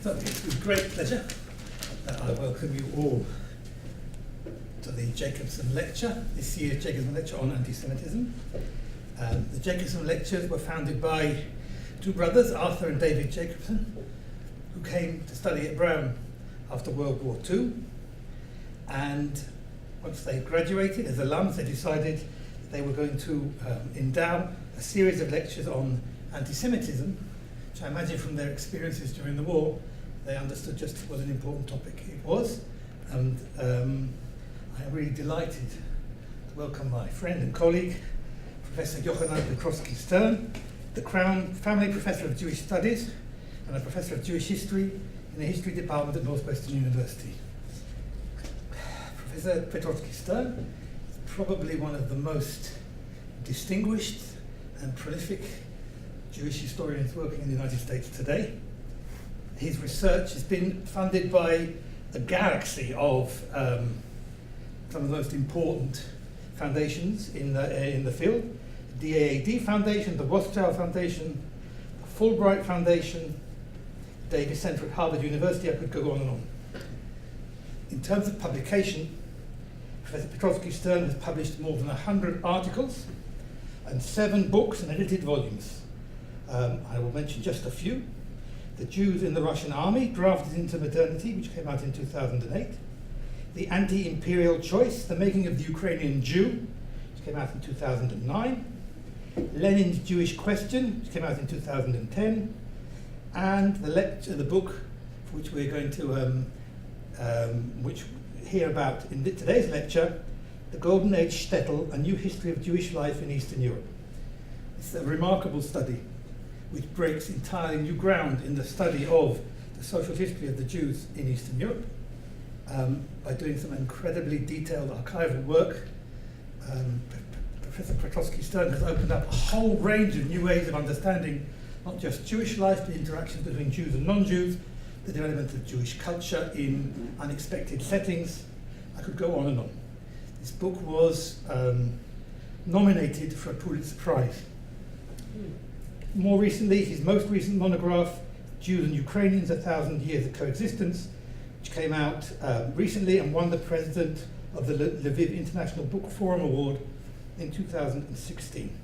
So it's with great pleasure that I welcome you all to the Jacobson Lecture, this year's Jacobson Lecture on Antisemitism. The Jacobson Lectures were founded by two brothers, Arthur and David Jacobson, who came to study at Brown after World War II. And once they graduated as alums, they decided that they were going to endow a series of lectures on anti-Semitism, which I imagine from their experiences during the war, they understood just what an important topic it was. And I am really delighted to welcome my friend and colleague, Professor Yohanan Petrovsky-Shtern, the Crown Family Professor of Jewish Studies and a Professor of Jewish History in the History Department at Northwestern University. Professor Petrovsky-Shtern is probably one of the most distinguished and prolific Jewish historians working in the United States today. His research has been funded by a galaxy of some of the most important foundations in the field. The DAAD Foundation, the Rothschild Foundation, the Fulbright Foundation, the Davis Center at Harvard University. I could go on and on. In terms of publication, Professor Petrovsky-Shtern has published more than 100 articles and 7 books and edited volumes. I will mention just a few. The Jews in the Russian Army, Drafted into Modernity, which came out in 2008. The Anti-Imperial Choice, The Making of the Ukrainian Jew, which came out in 2009. Lenin's Jewish Question, which came out in 2010. And the book, for which we're going to hear about in today's lecture, The Golden Age Shtetl, A New History of Jewish Life in Eastern Europe. It's a remarkable study which breaks entirely new ground in the study of the social history of the Jews in Eastern Europe by doing some incredibly detailed archival work. Professor Petrovsky-Shtern has opened up a whole range of new ways of understanding not just Jewish life, but interactions between Jews and non-Jews, the development of Jewish culture in unexpected settings. I could go on and on. This book was nominated for a Pulitzer Prize. More recently, his most recent monograph, Jews and Ukrainians, 1,000 Years of Coexistence, which came out recently and won the president of the Lviv International Book Forum Award in 2016.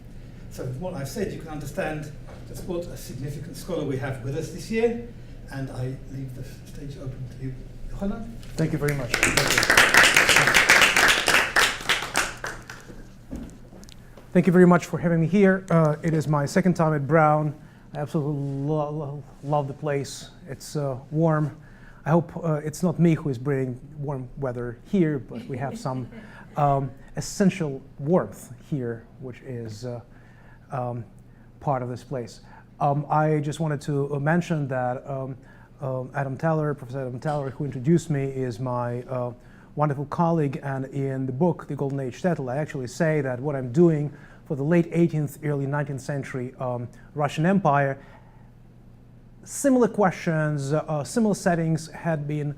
So with what I've said, you can understand just what a significant scholar we have with us this year, and I leave the stage open to you, Yohanan. Thank you very much. Thank you very much for having me here. It is my second time at Brown. I absolutely love the place. It's warm. I hope it's not me who is bringing warm weather here, but we have some essential warmth here, which is part of this place. I just wanted to mention that Adam Teller, Professor Adam Teller, who introduced me, is my wonderful colleague, and in the book, The Golden Age Shtetl, I actually say that what I'm doing for the late 18th, early 19th century Russian Empire, similar questions, similar settings had been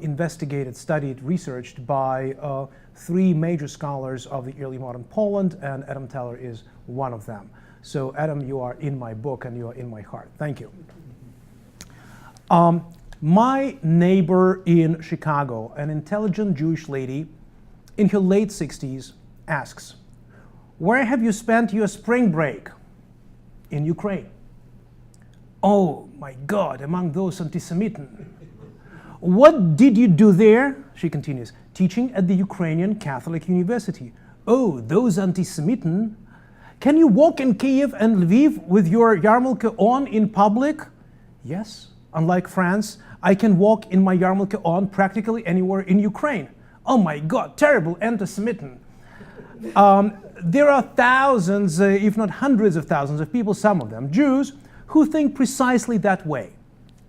investigated, studied, researched by 3 major scholars of the early modern Poland, and Adam Teller is one of them. So Adam, you are in my book and you are in my heart. Thank you. My neighbor in Chicago, an intelligent Jewish lady in her late 60s, asks, "Where have you spent your spring break?" "In Ukraine." "Oh my God, among those Antisemiten." "What did you do there?" She continues, "Teaching at the Ukrainian Catholic University." "Oh, those Antisemiten. Can you walk in Kiev and Lviv with your yarmulke on in public?" "Yes. Unlike France, I can walk in my yarmulke on practically anywhere in Ukraine." "Oh my God, terrible Antisemitism." There are thousands, if not hundreds of thousands of people, some of them Jews, who think precisely that way.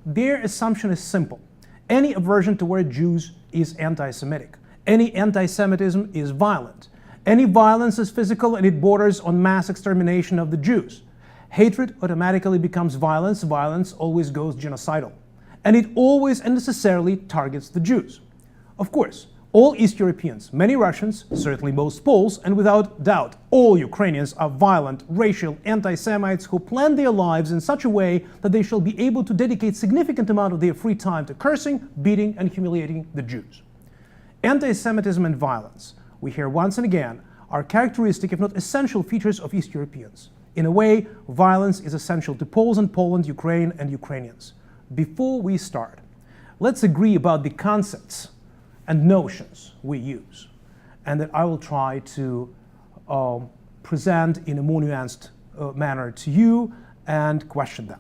Their assumption is simple. Any aversion toward Jews is anti-Semitic. Any anti-Semitism is violent. Any violence is physical and it borders on mass extermination of the Jews. Hatred automatically becomes violence. Violence always goes genocidal. And it always and necessarily targets the Jews. Of course, All East Europeans, many Russians, certainly most Poles, and without doubt all Ukrainians are violent, racial anti-Semites who plan their lives in such a way that they shall be able to dedicate significant amount of their free time to cursing, beating, and humiliating the Jews. Anti-Semitism and violence, we hear once and again, are characteristic, if not essential, features of East Europeans. In a way, violence is essential to Poles and Poland, Ukraine, and Ukrainians. Before we start, let's agree about the concepts and notions we use, and that I will try to present in a more nuanced manner to you and question them.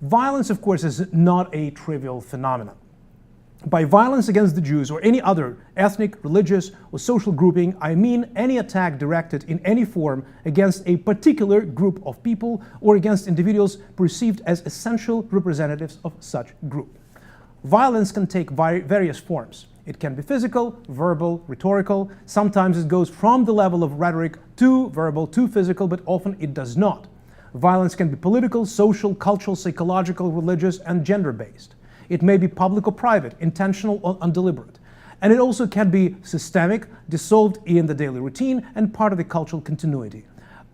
Violence, of course, is not a trivial phenomenon. By violence against the Jews or any other ethnic, religious, or social grouping, I mean any attack directed in any form against a particular group of people or against individuals perceived as essential representatives of such group. Violence can take various forms. It can be physical, verbal, rhetorical. Sometimes it goes from the level of rhetoric to verbal to physical, but often it does not. Violence can be political, social, cultural, psychological, religious, and gender-based. It may be public or private, intentional or undeliberate. And it also can be systemic, dissolved in the daily routine, and part of the cultural continuity.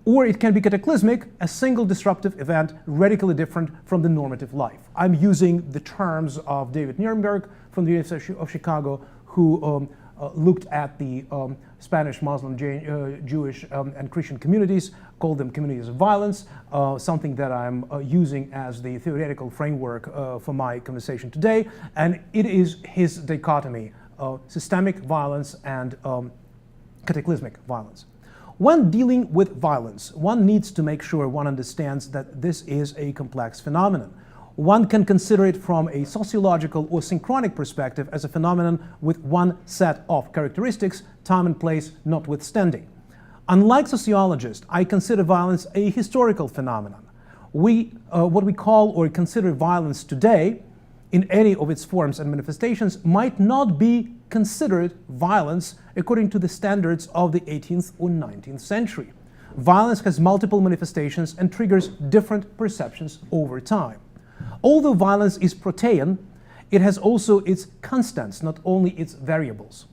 Or it can be cataclysmic, a single disruptive event radically different from the normative life. I'm using the terms of David Nirenberg from the University of Chicago, who looked at the Spanish, Muslim, Jewish, and Christian communities, called them communities of violence, something that I'm using as the theoretical framework for my conversation today. And it is his dichotomy, systemic violence and cataclysmic violence. When dealing with violence, one needs to make sure one understands that this is a complex phenomenon. One can consider it from a sociological or synchronic perspective as a phenomenon with one set of characteristics, time and place notwithstanding. Unlike sociologists, I consider violence a historical phenomenon. What we call or consider violence today, in any of its forms and manifestations, might not be considered violence according to the standards of the 18th or 19th century. Violence has multiple manifestations and triggers different perceptions over time. Although violence is protean, it has also its constants, not only its variables.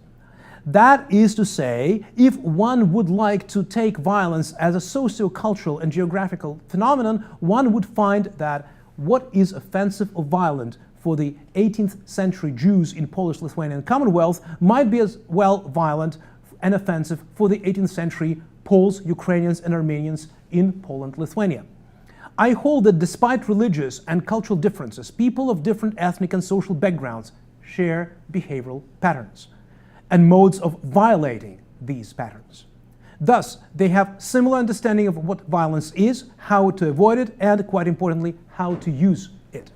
That is to say, if one would like to take violence as a socio-cultural and geographical phenomenon, one would find that what is offensive or violent for the 18th century Jews in Polish-Lithuanian Commonwealth might be as well violent and offensive for the 18th century Poles, Ukrainians, and Armenians in Poland-Lithuania. I hold that despite religious and cultural differences, people of different ethnic and social backgrounds share behavioral patterns and modes of violating these patterns. Thus, they have similar understanding of what violence is, how to avoid it, and quite importantly, how to use it.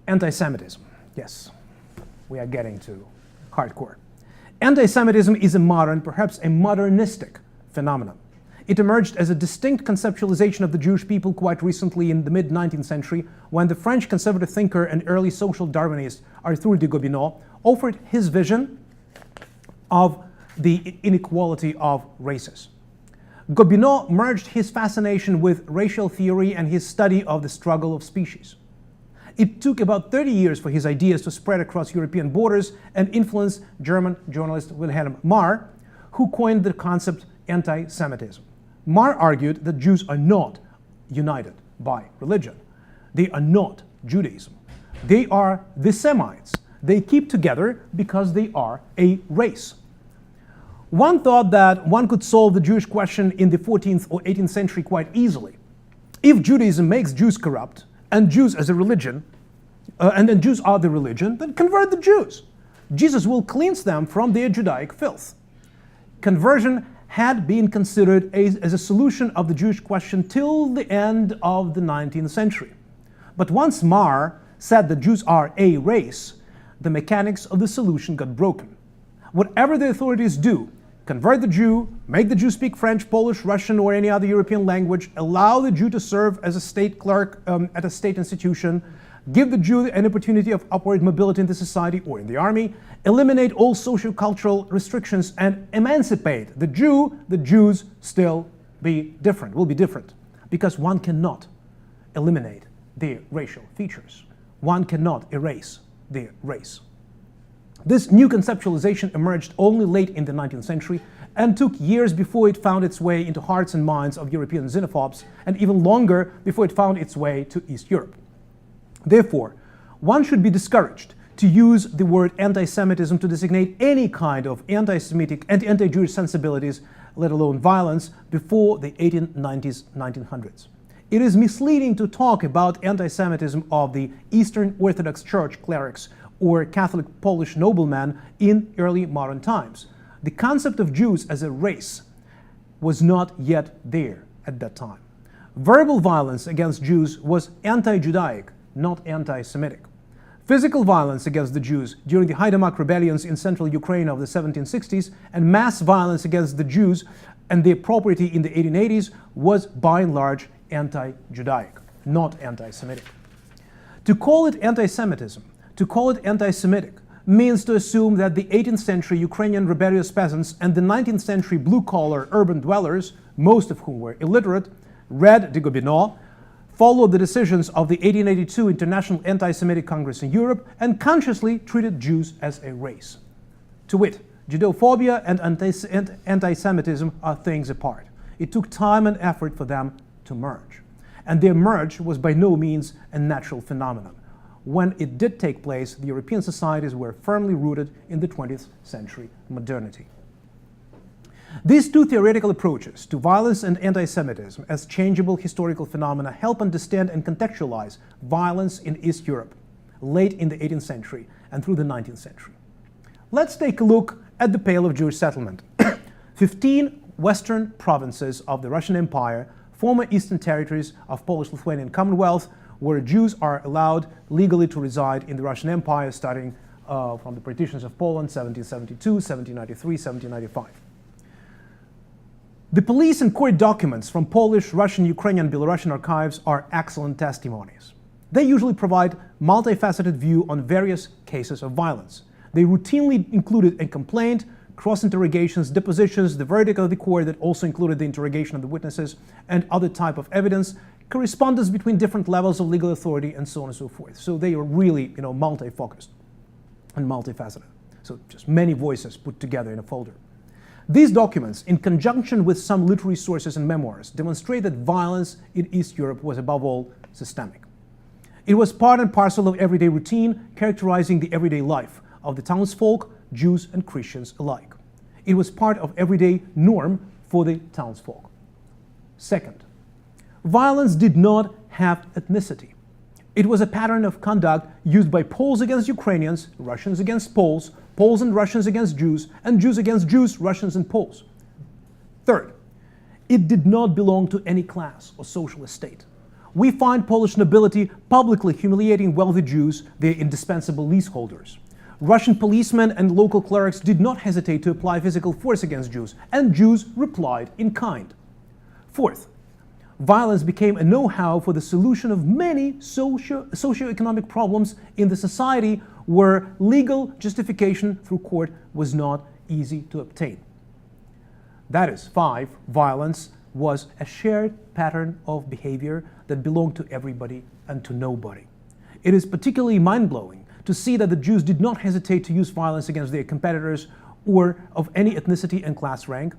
Anti-Semitism. Yes, we are getting to hardcore. Anti-Semitism is a modern, perhaps a modernistic phenomenon. It emerged as a distinct conceptualization of the Jewish people quite recently in the mid-19th century, when the French conservative thinker and early social Darwinist Arthur de Gobineau offered his vision of the inequality of races. Gobineau merged his fascination with racial theory and his study of the struggle of species. It took about 30 years for his ideas to spread across European borders and influence German journalist Wilhelm Marr, who coined the concept anti-Semitism. Marr argued that Jews are not united by religion. They are not Judaism. They are the Semites. They keep together because they are a race. One thought that one could solve the Jewish question in the 14th or 18th century quite easily. If Judaism makes Jews corrupt, and Jews as a religion, and then Jews are the religion, then convert the Jews. Jesus will cleanse them from their Judaic filth. Conversion had been considered as a solution of the Jewish question till the end of the 19th century. But once Marr said that Jews are a race, the mechanics of the solution got broken. Whatever the authorities do, convert the Jew, make the Jew speak French, Polish, Russian, or any other European language, allow the Jew to serve as a state clerk at a state institution, give the Jew an opportunity of upward mobility in the society or in the army, eliminate all socio-cultural restrictions, and emancipate the Jew, the Jews will be different. Because one cannot eliminate their racial features. One cannot erase their race. This new conceptualization emerged only late in the 19th century and took years before it found its way into hearts and minds of European xenophobes, and even longer before it found its way to East Europe. Therefore, one should be discouraged to use the word anti-Semitism to designate any kind of anti-Semitic and anti-Jewish sensibilities, let alone violence, before the 1890s, 1900s. It is misleading to talk about anti-Semitism of the Eastern Orthodox Church clerics or Catholic Polish noblemen in early modern times. The concept of Jews as a race was not yet there at that time. Verbal violence against Jews was anti-Judaic, not anti-Semitic. Physical violence against the Jews during the Haidamak rebellions in central Ukraine of the 1760s and mass violence against the Jews and their property in the 1880s was by and large anti-Judaic, not anti-Semitic. To call it anti-Semitism, to call it anti-Semitic, means to assume that the 18th century Ukrainian rebellious peasants and the 19th century blue-collar urban dwellers, most of whom were illiterate, read de Gobineau, followed the decisions of the 1882 International Anti-Semitic Congress in Europe, and consciously treated Jews as a race. To wit, Judeophobia and anti-Semitism are things apart. It took time and effort for them to merge. And their merge was by no means a natural phenomenon. When it did take place, the European societies were firmly rooted in the 20th century modernity. These two theoretical approaches to violence and anti-Semitism as changeable historical phenomena help understand and contextualize violence in East Europe, late in the 18th century and through the 19th century. Let's take a look at the Pale of Jewish settlement. 15 western provinces of the Russian Empire, former eastern territories of Polish-Lithuanian Commonwealth, where Jews are allowed legally to reside in the Russian Empire starting from the partitions of Poland, 1772, 1793, 1795. The police and court documents from Polish, Russian, Ukrainian, Belarusian archives are excellent testimonies. They usually provide multifaceted view on various cases of violence. They routinely included a complaint, cross-interrogations, depositions, the verdict of the court that also included the interrogation of the witnesses, and other type of evidence, correspondence between different levels of legal authority, and so on and so forth. So they are really, multi-focused and multifaceted. So just many voices put together in a folder. These documents, in conjunction with some literary sources and memoirs, demonstrate that violence in East Europe was above all systemic. It was part and parcel of everyday routine, characterizing the everyday life of the townsfolk, Jews and Christians alike. It was part of everyday norm for the townsfolk. Second, violence did not have ethnicity. It was a pattern of conduct used by Poles against Ukrainians, Russians against Poles, Poles and Russians against Jews, and Jews against Jews, Russians and Poles. Third, it did not belong to any class or social estate. We find Polish nobility publicly humiliating wealthy Jews, their indispensable leaseholders. Russian policemen and local clerics did not hesitate to apply physical force against Jews, and Jews replied in kind. Fourth, violence became a know-how for the solution of many socio-economic problems in the society where legal justification through court was not easy to obtain. That is, 5, violence was a shared pattern of behavior that belonged to everybody and to nobody. It is particularly mind-blowing to see that the Jews did not hesitate to use violence against their competitors or of any ethnicity and class rank,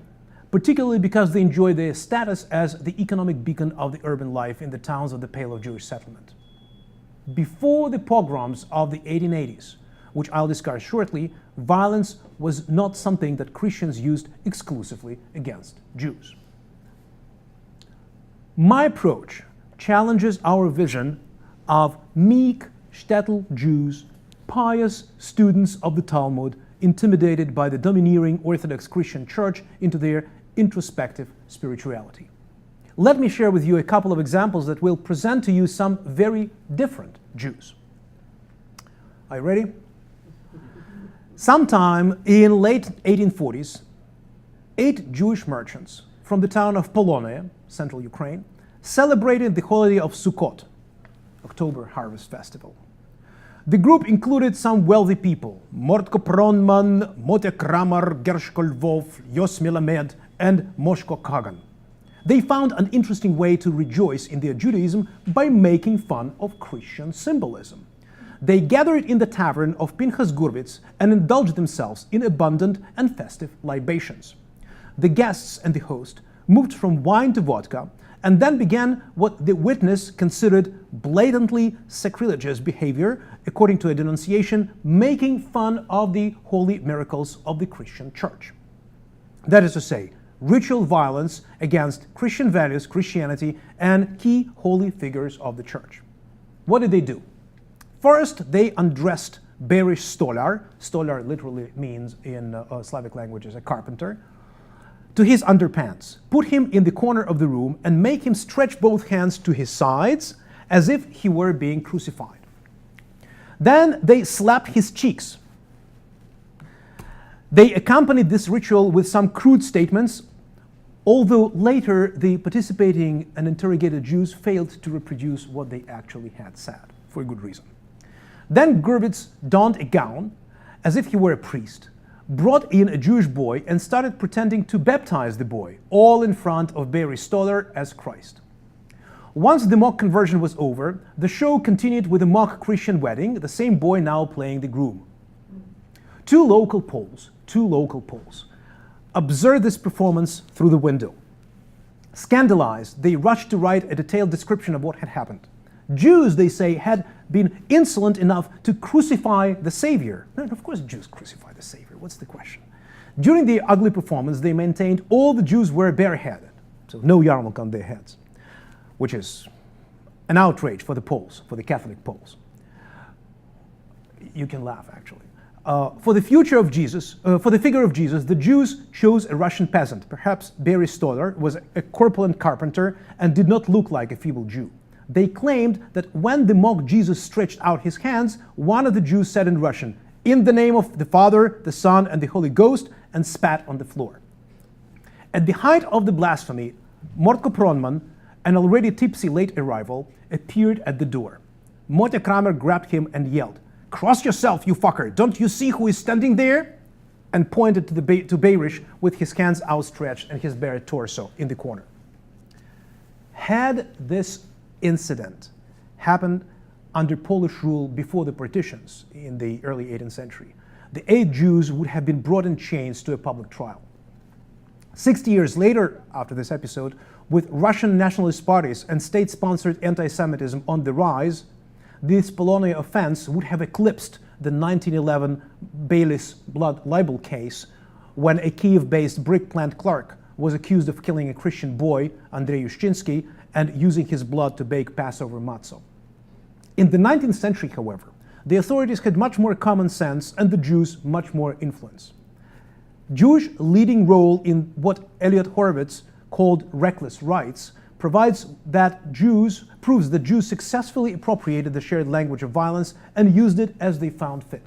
particularly because they enjoyed their status as the economic beacon of the urban life in the towns of the Pale of Jewish settlement. Before the pogroms of the 1880s, which I'll discuss shortly, violence was not something that Christians used exclusively against Jews. My approach challenges our vision of meek shtetl Jews, pious students of the Talmud, intimidated by the domineering Orthodox Christian Church into their introspective spirituality. Let me share with you a couple of examples that will present to you some very different Jews. Are you ready? Sometime in late 1840s, 8 Jewish merchants from the town of Polonnia, central Ukraine, celebrated the holiday of Sukkot, October Harvest Festival. The group included some wealthy people, Mordko Pronman, Mote Kramar, Gershko Lvov, Yos Melamed, and Moshko Kagan. They found an interesting way to rejoice in their Judaism by making fun of Christian symbolism. they gathered in the tavern of Pinchas Gurvitz and indulged themselves in abundant and festive libations. The guests and the host moved from wine to vodka, and then began what the witness considered blatantly sacrilegious behavior, according to a denunciation, making fun of the holy miracles of the Christian Church. That is to say, ritual violence against Christian values, Christianity, and key holy figures of the Church. What did they do? First, they undressed Berish Stolar. Stolar literally means in Slavic languages a carpenter, to his underpants, put him in the corner of the room, and make him stretch both hands to his sides as if he were being crucified. Then they slapped his cheeks. They accompanied this ritual with some crude statements, although later the participating and interrogated Jews failed to reproduce what they actually had said, for a good reason. Then Gurvitz donned a gown, as if he were a priest, brought in a Jewish boy, and started pretending to baptize the boy, all in front of Berish Stolar as Christ. Once the mock conversion was over, the show continued with a mock Christian wedding, the same boy now playing the groom. Two local Poles, observed this performance through the window. Scandalized, they rushed to write a detailed description of what had happened. Jews, they say, had been insolent enough to crucify the Savior. And of course Jews crucify the Savior, what's the question? During the ugly performance, they maintained all the Jews were bareheaded, so no yarmulke on their heads, which is an outrage for the Poles, for the Catholic Poles. You can laugh, actually. For the figure of Jesus, the Jews chose a Russian peasant. Perhaps Berish Stolar was a corpulent carpenter and did not look like a feeble Jew. They claimed that when the mock Jesus stretched out his hands, one of the Jews said in Russian, "In the name of the Father, the Son, and the Holy Ghost," and spat on the floor. At the height of the blasphemy, Mordko Pronman, an already tipsy late arrival, appeared at the door. Motya Kramer grabbed him and yelled, "Cross yourself, you fucker! Don't you see who is standing there?" and pointed to Berish with his hands outstretched and his bare torso in the corner. Had this incident happened under Polish rule before the partitions in the early 18th century, the 8 Jews would have been brought in chains to a public trial. 60 years later, after this episode, with Russian nationalist parties and state-sponsored anti-Semitism on the rise, this Polonia offense would have eclipsed the 1911 Baylis blood libel case, when a Kiev-based brick plant clerk was accused of killing a Christian boy, Andrei Yushchinsky, and using his blood to bake Passover matzah. In the 19th century, however, the authorities had much more common sense and the Jews much more influence. Jewish leading role in what Elliot Horowitz called reckless rights proves that Jews successfully appropriated the shared language of violence and used it as they found fit.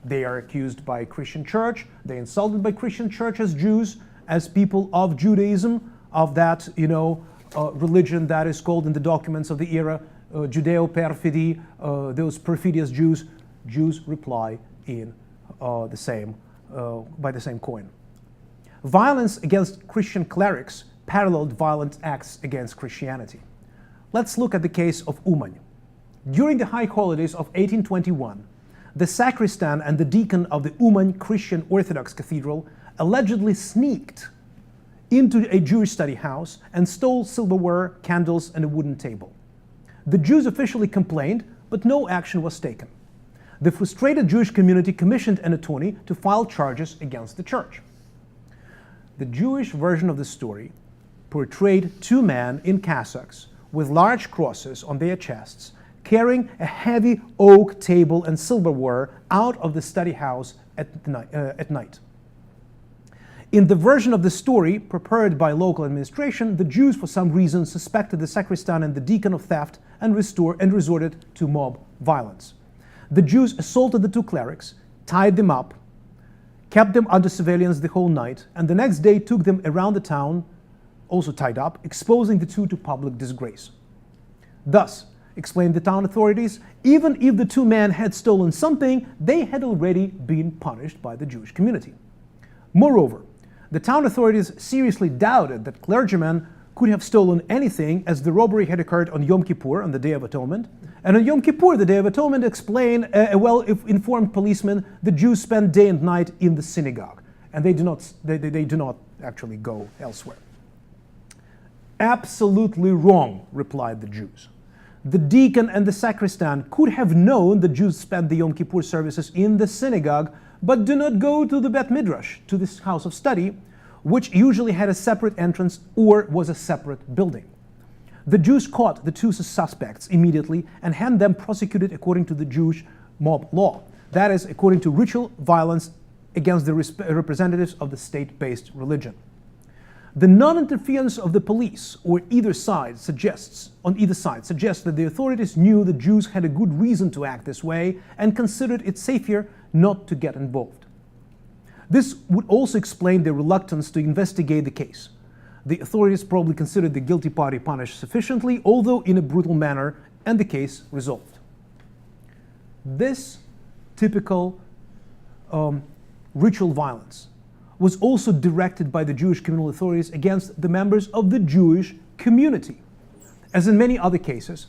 They are accused by Christian Church, they insulted by Christian Church as Jews, as people of Judaism, of that, religion that is called in the documents of the era Judeo-perfidy, those perfidious Jews. Jews reply in by the same coin. Violence against Christian clerics paralleled violent acts against Christianity. Let's look at the case of Uman. During the high holidays of 1821, the sacristan and the deacon of the Uman Christian Orthodox Cathedral allegedly sneaked into a Jewish study house and stole silverware, candles, and a wooden table. The Jews officially complained, but no action was taken. The frustrated Jewish community commissioned an attorney to file charges against the church. The Jewish version of the story portrayed 2 men in cassocks with large crosses on their chests, carrying a heavy oak table and silverware out of the study house at night. In the version of the story prepared by local administration, the Jews for some reason suspected the sacristan and the deacon of theft and resorted to mob violence. The Jews assaulted the 2 clerics, tied them up, kept them under surveillance the whole night, and the next day took them around the town, also tied up, exposing the 2 to public disgrace. Thus, explained the town authorities, even if the 2 men had stolen something, they had already been punished by the Jewish community. Moreover, the town authorities seriously doubted that clergymen could have stolen anything, as the robbery had occurred on Yom Kippur, on the Day of Atonement. And on Yom Kippur, the Day of Atonement, explained a well-informed policeman, the Jews spend day and night in the synagogue, and they do not actually go elsewhere. Absolutely wrong, replied the Jews. The deacon and the sacristan could have known the Jews spent the Yom Kippur services in the synagogue, but do not go to the Bet Midrash, to this house of study, which usually had a separate entrance or was a separate building. The Jews caught the two suspects immediately and had them prosecuted according to the Jewish mob law, that is, according to ritual violence against the representatives of the state-based religion. The non-interference of the police on either side suggests that the authorities knew the Jews had a good reason to act this way and considered it safer not to get involved. This would also explain their reluctance to investigate the case. The authorities probably considered the guilty party punished sufficiently, although in a brutal manner, and the case resolved. This typical ritual violence was also directed by the Jewish communal authorities against the members of the Jewish community. As in many other cases,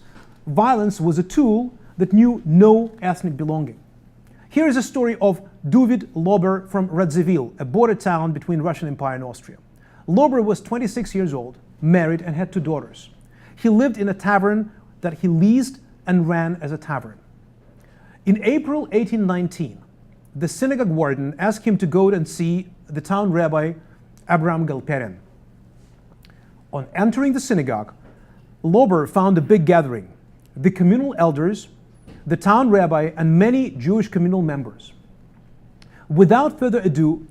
violence was a tool that knew no ethnic belonging. Here is a story of David Lober from Radziwiłł, a border town between Russian Empire and Austria. Lober was 26 years old, married, and had two daughters. He lived in a tavern that he leased and ran as a tavern. In April 1819, the synagogue warden asked him to go and see the town rabbi Abraham Galperin. On entering the synagogue, Lober found a big gathering: the communal elders, the town rabbi, and many Jewish communal members. Without further ado,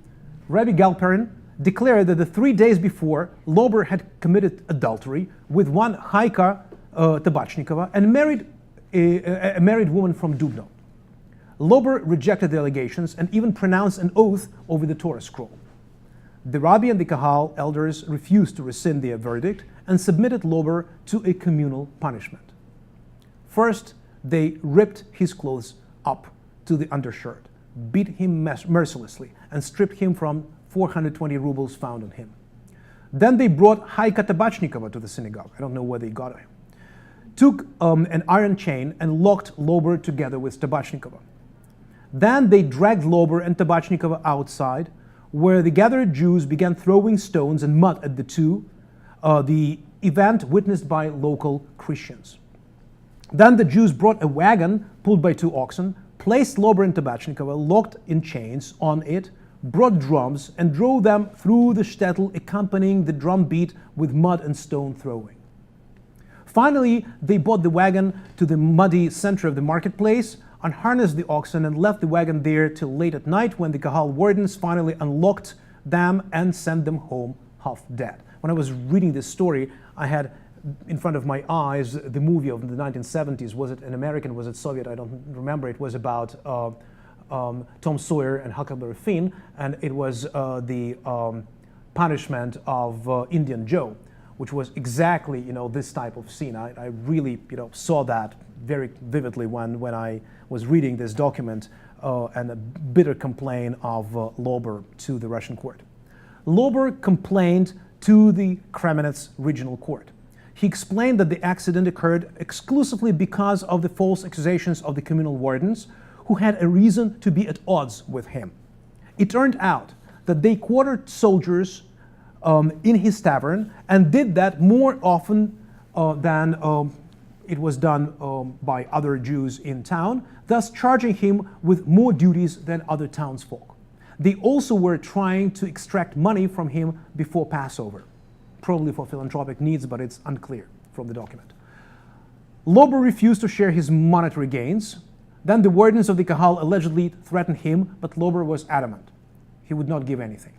Rabbi Galperin declared that the 3 days before, Lober had committed adultery with one Haika Tabachnikova and married a married woman from Dubno. Lober rejected the allegations and even pronounced an oath over the Torah scroll. The rabbi and the Kahal elders refused to rescind their verdict and submitted Lober to a communal punishment. First, they ripped his clothes up to the undershirt, beat him mercilessly, and stripped him from 420 rubles found on him. Then they brought Haika Tabachnikova to the synagogue. I don't know where they got her. Took an iron chain and locked Lober together with Tabachnikova. Then they dragged Lober and Tabachnikova outside, where the gathered Jews began throwing stones and mud at the two, the event witnessed by local Christians. Then the Jews brought a wagon pulled by two oxen, placed Lober and Tabachnikova locked in chains on it, brought drums, and drove them through the shtetl, accompanying the drum beat with mud and stone throwing. Finally, they brought the wagon to the muddy center of the marketplace, unharnessed the oxen, and left the wagon there till late at night, when the Kahal wardens finally unlocked them and sent them home half dead. When I was reading this story, I had in front of my eyes the movie of the 1970s. Was it an American? Was it Soviet? I don't remember. It was about Tom Sawyer and Huckleberry Finn, and it was the punishment of Indian Joe, which was exactly this type of scene. I really saw that very vividly when I was reading this document and a bitter complaint of Lober to the Russian court. Lober complained to the Kremenets Regional Court. He explained that the accident occurred exclusively because of the false accusations of the communal wardens, who had a reason to be at odds with him. It turned out that they quartered soldiers in his tavern and did that more often than it was done by other Jews in town, thus charging him with more duties than other townsfolk. They also were trying to extract money from him before Passover, probably for philanthropic needs, but it's unclear from the document. Lober refused to share his monetary gains. Then the wardens of the Kahal allegedly threatened him, but Lober was adamant. He would not give anything.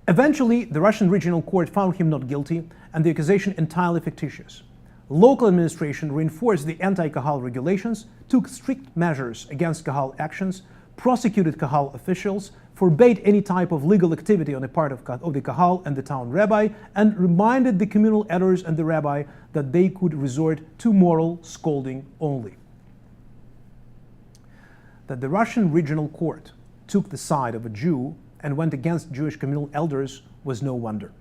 Eventually, the Russian Regional Court found him not guilty, and the accusation entirely fictitious. Local administration reinforced the anti-Kahal regulations, took strict measures against Kahal actions, prosecuted Kahal officials, forbade any type of legal activity on the part of the Kahal and the town rabbi, and reminded the communal elders and the rabbi that they could resort to moral scolding only. That the Russian Regional Court took the side of a Jew and went against Jewish communal elders was no wonder.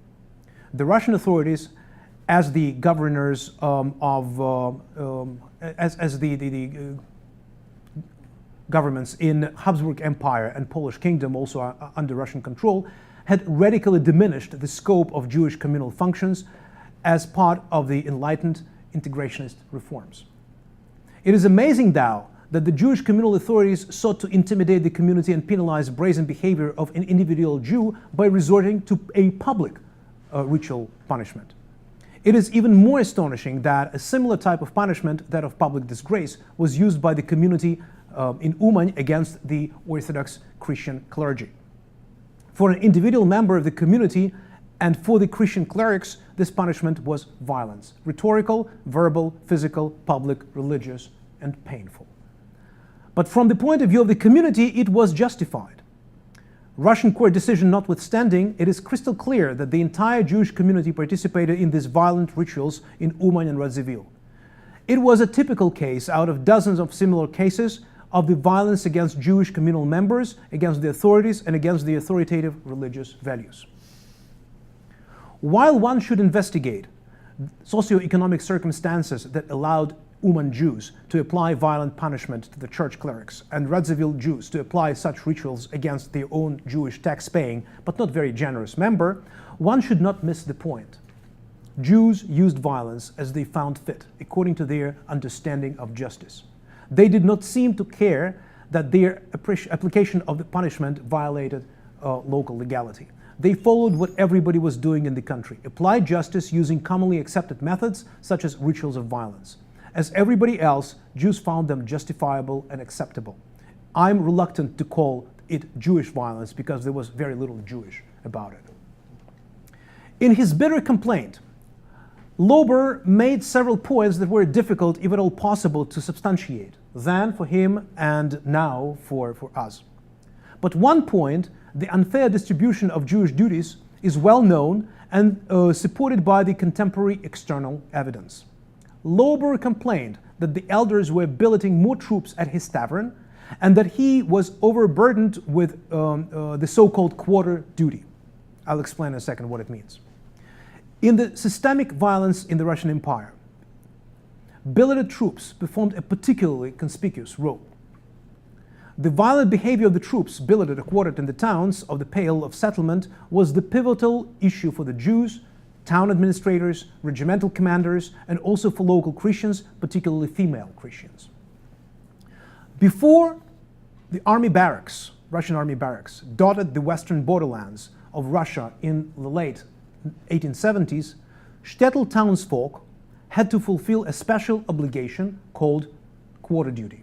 the Russian authorities, as the governors as the governments in Habsburg Empire and Polish Kingdom, also under Russian control, had radically diminished the scope of Jewish communal functions as part of the enlightened integrationist reforms. It is amazing now that the Jewish communal authorities sought to intimidate the community and penalize brazen behavior of an individual Jew by resorting to a public ritual punishment. It is even more astonishing that a similar type of punishment, that of public disgrace, was used by the community in Uman against the Orthodox Christian clergy. For an individual member of the community and for the Christian clerics, this punishment was violence: rhetorical, verbal, physical, public, religious, and painful. But from the point of view of the community, it was justified. Russian court decision notwithstanding, it is crystal clear that the entire Jewish community participated in these violent rituals in Uman and Radziwiłł. It was a typical case out of dozens of similar cases of the violence against Jewish communal members, against the authorities, and against the authoritative religious values. While one should investigate socioeconomic circumstances that allowed Uman Jews to apply violent punishment to the church clerics and Radziwiłł Jews to apply such rituals against their own Jewish tax-paying but not very generous member, one should not miss the point. Jews used violence as they found fit, according to their understanding of justice. They did not seem to care that their application of the punishment violated local legality. They followed what everybody was doing in the country, applied justice using commonly accepted methods such as rituals of violence. As everybody else, Jews found them justifiable and acceptable. I'm reluctant to call it Jewish violence because there was very little Jewish about it. In his bitter complaint, Lauber made several points that were difficult, if at all possible, to substantiate, then for him and now for us. But one point, the unfair distribution of Jewish duties, is well known and supported by the contemporary external evidence. Lauber complained that the elders were billeting more troops at his tavern and that he was overburdened with the so-called quarter duty. I'll explain in a second what it means. In the systemic violence in the Russian Empire, billeted troops performed a particularly conspicuous role. The violent behavior of the troops billeted or quartered in the towns of the Pale of Settlement was the pivotal issue for the Jews, town administrators, regimental commanders, and also for local Christians, particularly female Christians. Before the army barracks, Russian army barracks, dotted the western borderlands of Russia in the late 1870s, shtetl townsfolk had to fulfill a special obligation called quarter duty.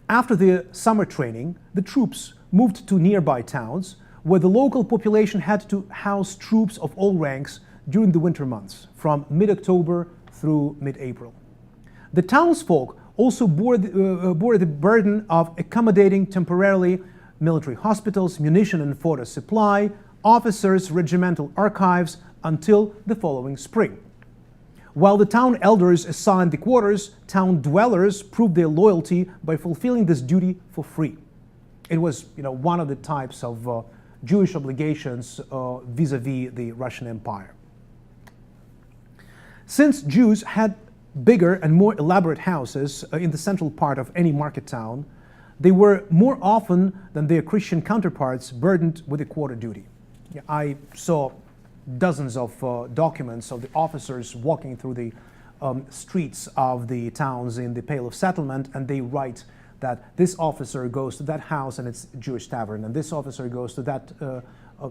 After their summer training, the troops moved to nearby towns where the local population had to house troops of all ranks during the winter months, from mid-October through mid-April. The townsfolk also bore the burden of accommodating temporarily military hospitals, munition and fodder supply, officers, regimental archives until the following spring. While the town elders assigned the quarters, town dwellers proved their loyalty by fulfilling this duty for free. It was, one of the types of Jewish obligations vis-a-vis the Russian Empire. Since Jews had bigger and more elaborate houses in the central part of any market town, they were more often than their Christian counterparts burdened with a quarter duty. I saw dozens of documents of the officers walking through the streets of the towns in the Pale of Settlement, and they write that this officer goes to that house and it's a Jewish tavern, and this officer goes to that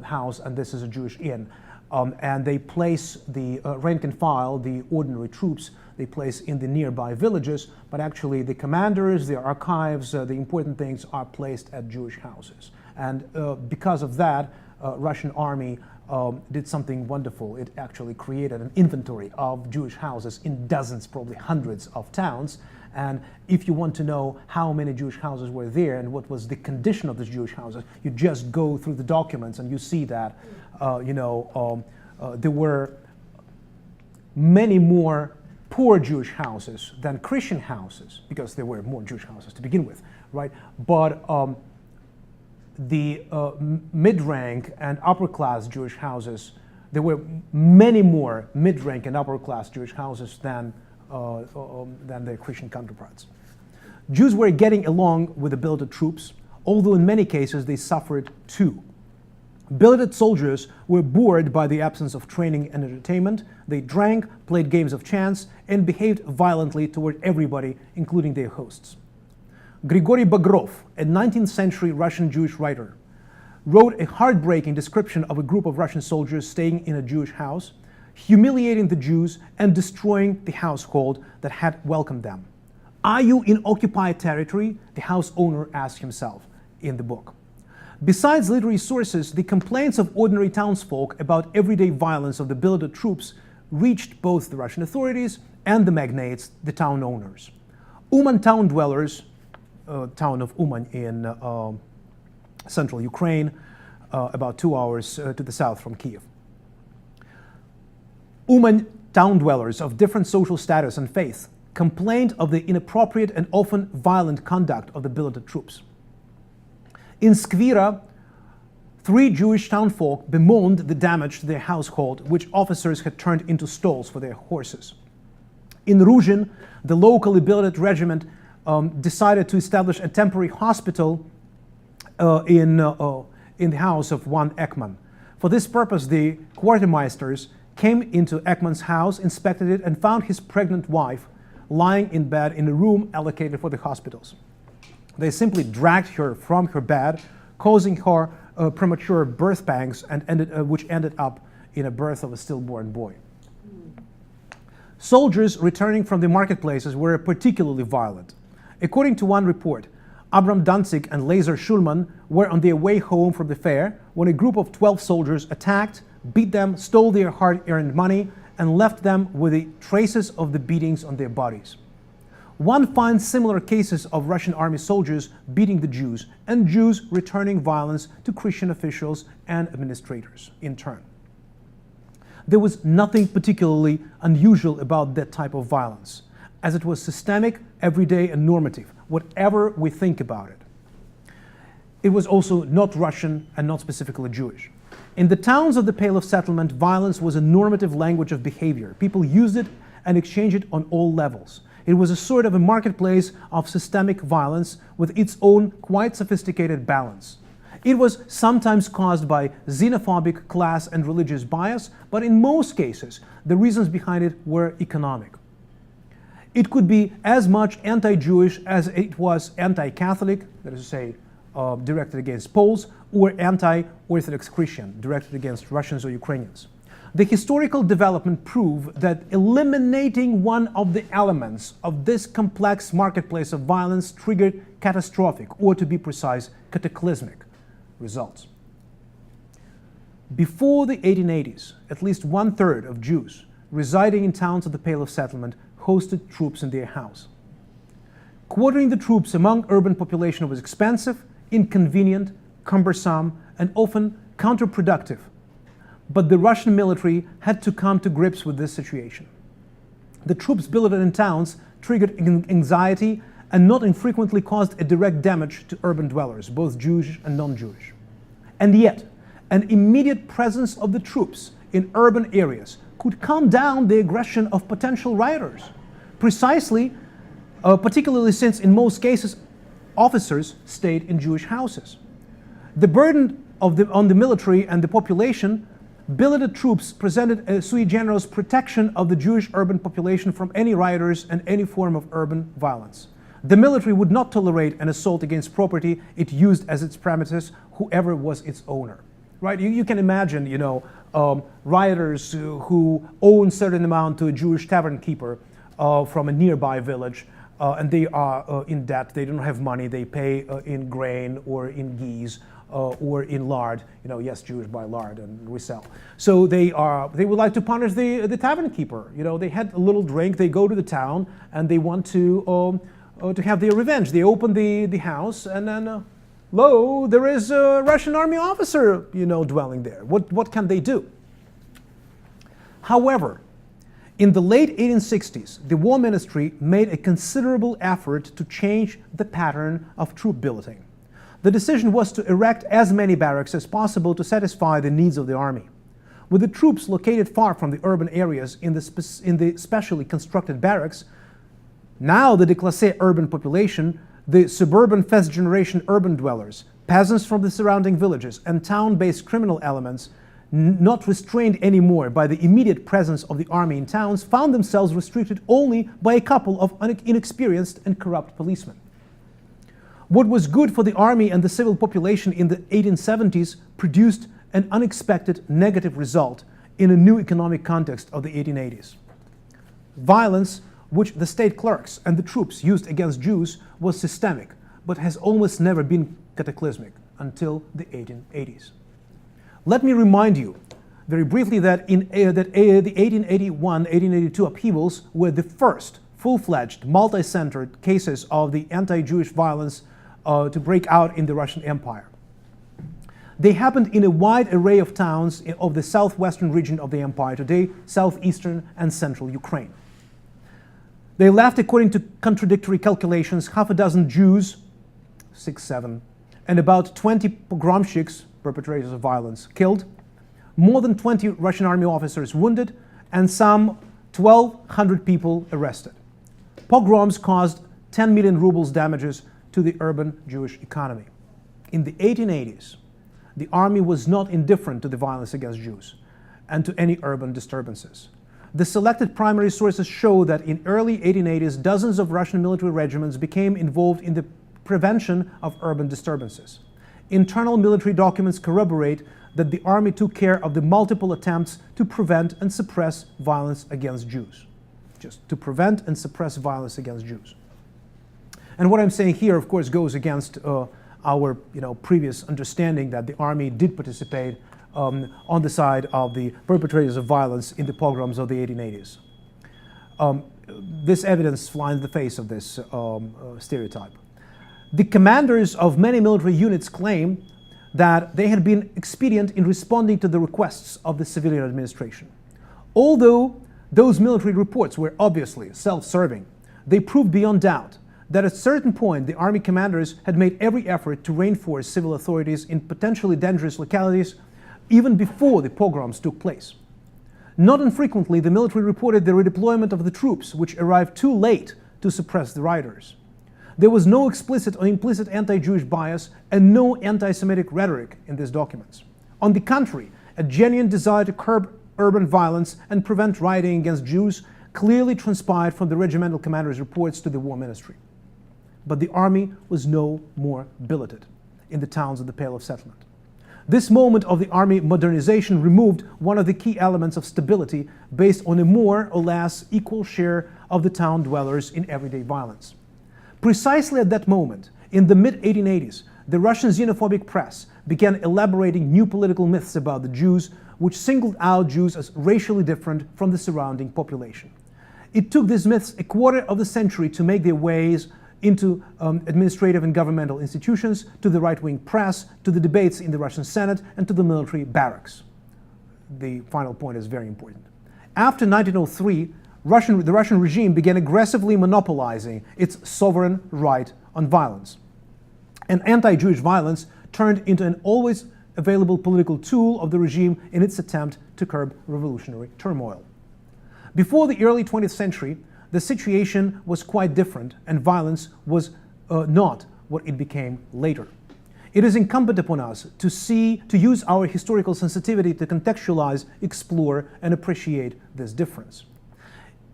house and this is a Jewish inn. And they place the rank and file, the ordinary troops, they place in the nearby villages, but actually the commanders, the archives, the important things are placed at Jewish houses. And because of that, Russian army did something wonderful. It actually created an inventory of Jewish houses in dozens, probably hundreds of towns. And if you want to know how many Jewish houses were there and what was the condition of these Jewish houses, you just go through the documents and you see that, there were many more poor Jewish houses than Christian houses, because there were more Jewish houses to begin with, right? But the mid-rank and upper-class Jewish houses there were many more mid-rank and upper-class Jewish houses than their Christian counterparts. Jews were getting along with the billeted troops, although in many cases they suffered too. Billeted soldiers were bored by the absence of training and entertainment. They drank, played games of chance, and behaved violently toward everybody, including their hosts. Grigory Bagrov, a 19th century Russian Jewish writer, wrote a heartbreaking description of a group of Russian soldiers staying in a Jewish house, humiliating the Jews and destroying the household that had welcomed them. "Are you in occupied territory?" the house owner asked himself in the book. Besides literary sources, the complaints of ordinary townsfolk about everyday violence of the billeted troops reached both the Russian authorities and the magnates, the town owners. Uman town dwellers, town of Uman in central Ukraine, about 2 hours to the south from Kiev. Uman town dwellers of different social status and faith complained of the inappropriate and often violent conduct of the billeted troops. In Skvira, 3 Jewish townfolk bemoaned the damage to their household, which officers had turned into stalls for their horses. In Ruzhin, the locally billeted regiment decided to establish a temporary hospital in the house of one Ekman. For this purpose, the quartermeisters came into Ekman's house, inspected it, and found his pregnant wife lying in bed in a room allocated for the hospitals. They simply dragged her from her bed, causing her premature birth pangs, which ended up in a birth of a stillborn boy. Soldiers returning from the marketplaces were particularly violent. According to one report, Abram Danzig and Lazar Schulman were on their way home from the fair when a group of 12 soldiers attacked, beat them, stole their hard-earned money, and left them with the traces of the beatings on their bodies. One finds similar cases of Russian army soldiers beating the Jews and Jews returning violence to Christian officials and administrators in turn. There was nothing particularly unusual about that type of violence, as it was systemic, everyday, and normative, whatever we think about it. It was also not Russian and not specifically Jewish. In the towns of the Pale of Settlement, violence was a normative language of behavior. People used it and exchanged it on all levels. It was a sort of a marketplace of systemic violence with its own quite sophisticated balance. It was sometimes caused by xenophobic class and religious bias, but in most cases, the reasons behind it were economic. It could be as much anti-Jewish as it was anti-Catholic, that is to say, directed against Poles, or anti-Orthodox Christian, directed against Russians or Ukrainians. The historical development prove that eliminating one of the elements of this complex marketplace of violence triggered catastrophic, or to be precise, cataclysmic results. Before the 1880s, at least 1/3 of Jews residing in towns of the Pale of Settlement hosted troops in their house. Quartering the troops among urban population was expensive, inconvenient, cumbersome, and often counterproductive. But the Russian military had to come to grips with this situation. The troops billeted in towns triggered anxiety and not infrequently caused a direct damage to urban dwellers, both Jewish and non-Jewish. And yet, an immediate presence of the troops in urban areas could calm down the aggression of potential rioters, particularly since in most cases officers stayed in Jewish houses. The burden on the military and the population, billeted troops presented a sui generis protection of the Jewish urban population from any rioters and any form of urban violence. The military would not tolerate an assault against property it used as its premises, whoever was its owner. Right? You can imagine, rioters who own a certain amount to a Jewish tavern keeper from a nearby village, and they are in debt. They don't have money. They pay in grain or in geese or in lard. Yes, Jewish buy lard and resell. So they would like to punish the tavern keeper. They had a little drink. They go to the town and they want to have their revenge. They open the house and then. Lo, there is a Russian army officer, dwelling there. What can they do? However, in the late 1860s, the War Ministry made a considerable effort to change the pattern of troop billeting. The decision was to erect as many barracks as possible to satisfy the needs of the army. With the troops located far from the urban areas in the specially constructed barracks, now the déclassé urban population, the suburban first-generation urban dwellers, peasants from the surrounding villages, and town-based criminal elements, not restrained anymore by the immediate presence of the army in towns, found themselves restricted only by a couple of inexperienced and corrupt policemen. What was good for the army and the civil population in the 1870s produced an unexpected negative result in a new economic context of the 1880s. Violence, which the state clerks and the troops used against Jews, was systemic, but has almost never been cataclysmic until the 1880s. Let me remind you very briefly that the 1881-1882 upheavals were the first full-fledged, multi-centered cases of the anti-Jewish violence to break out in the Russian Empire. They happened in a wide array of towns of the southwestern region of the empire, today southeastern and central Ukraine. They left, according to contradictory calculations, half a dozen Jews, 6, 7, and about 20 pogromщиks, perpetrators of violence, killed, more than 20 Russian army officers wounded, and some 1,200 people arrested. Pogroms caused 10 million rubles damages to the urban Jewish economy. In the 1880s, the army was not indifferent to the violence against Jews and to any urban disturbances. The selected primary sources show that in early 1880s, dozens of Russian military regiments became involved in the prevention of urban disturbances. Internal military documents corroborate that the army took care of the multiple attempts to prevent and suppress violence against Jews. Just to prevent and suppress violence against Jews. And what I'm saying here, of course, goes against our previous understanding that the army did participate on the side of the perpetrators of violence in the pogroms of the 1880s. This evidence flies in the face of this stereotype. The commanders of many military units claim that they had been expedient in responding to the requests of the civilian administration. Although those military reports were obviously self-serving, they proved beyond doubt that at a certain point the army commanders had made every effort to reinforce civil authorities in potentially dangerous localities even before the pogroms took place. Not infrequently, the military reported the redeployment of the troops, which arrived too late to suppress the rioters. There was no explicit or implicit anti-Jewish bias and no anti-Semitic rhetoric in these documents. On the contrary, a genuine desire to curb urban violence and prevent rioting against Jews clearly transpired from the regimental commanders' reports to the War Ministry. But the army was no more billeted in the towns of the Pale of Settlement. This moment of the army modernization removed one of the key elements of stability based on a more or less equal share of the town dwellers in everyday violence. Precisely at that moment, in the mid-1880s, the Russian xenophobic press began elaborating new political myths about the Jews, which singled out Jews as racially different from the surrounding population. It took these myths a quarter of a century to make their ways into administrative and governmental institutions, to the right-wing press, to the debates in the Russian Senate, and to the military barracks. The final point is very important. After 1903, the Russian regime began aggressively monopolizing its sovereign right on violence. And anti-Jewish violence turned into an always available political tool of the regime in its attempt to curb revolutionary turmoil. Before the early 20th century, the situation was quite different, and violence was not what it became later. It is incumbent upon us to use our historical sensitivity to contextualize, explore, and appreciate this difference.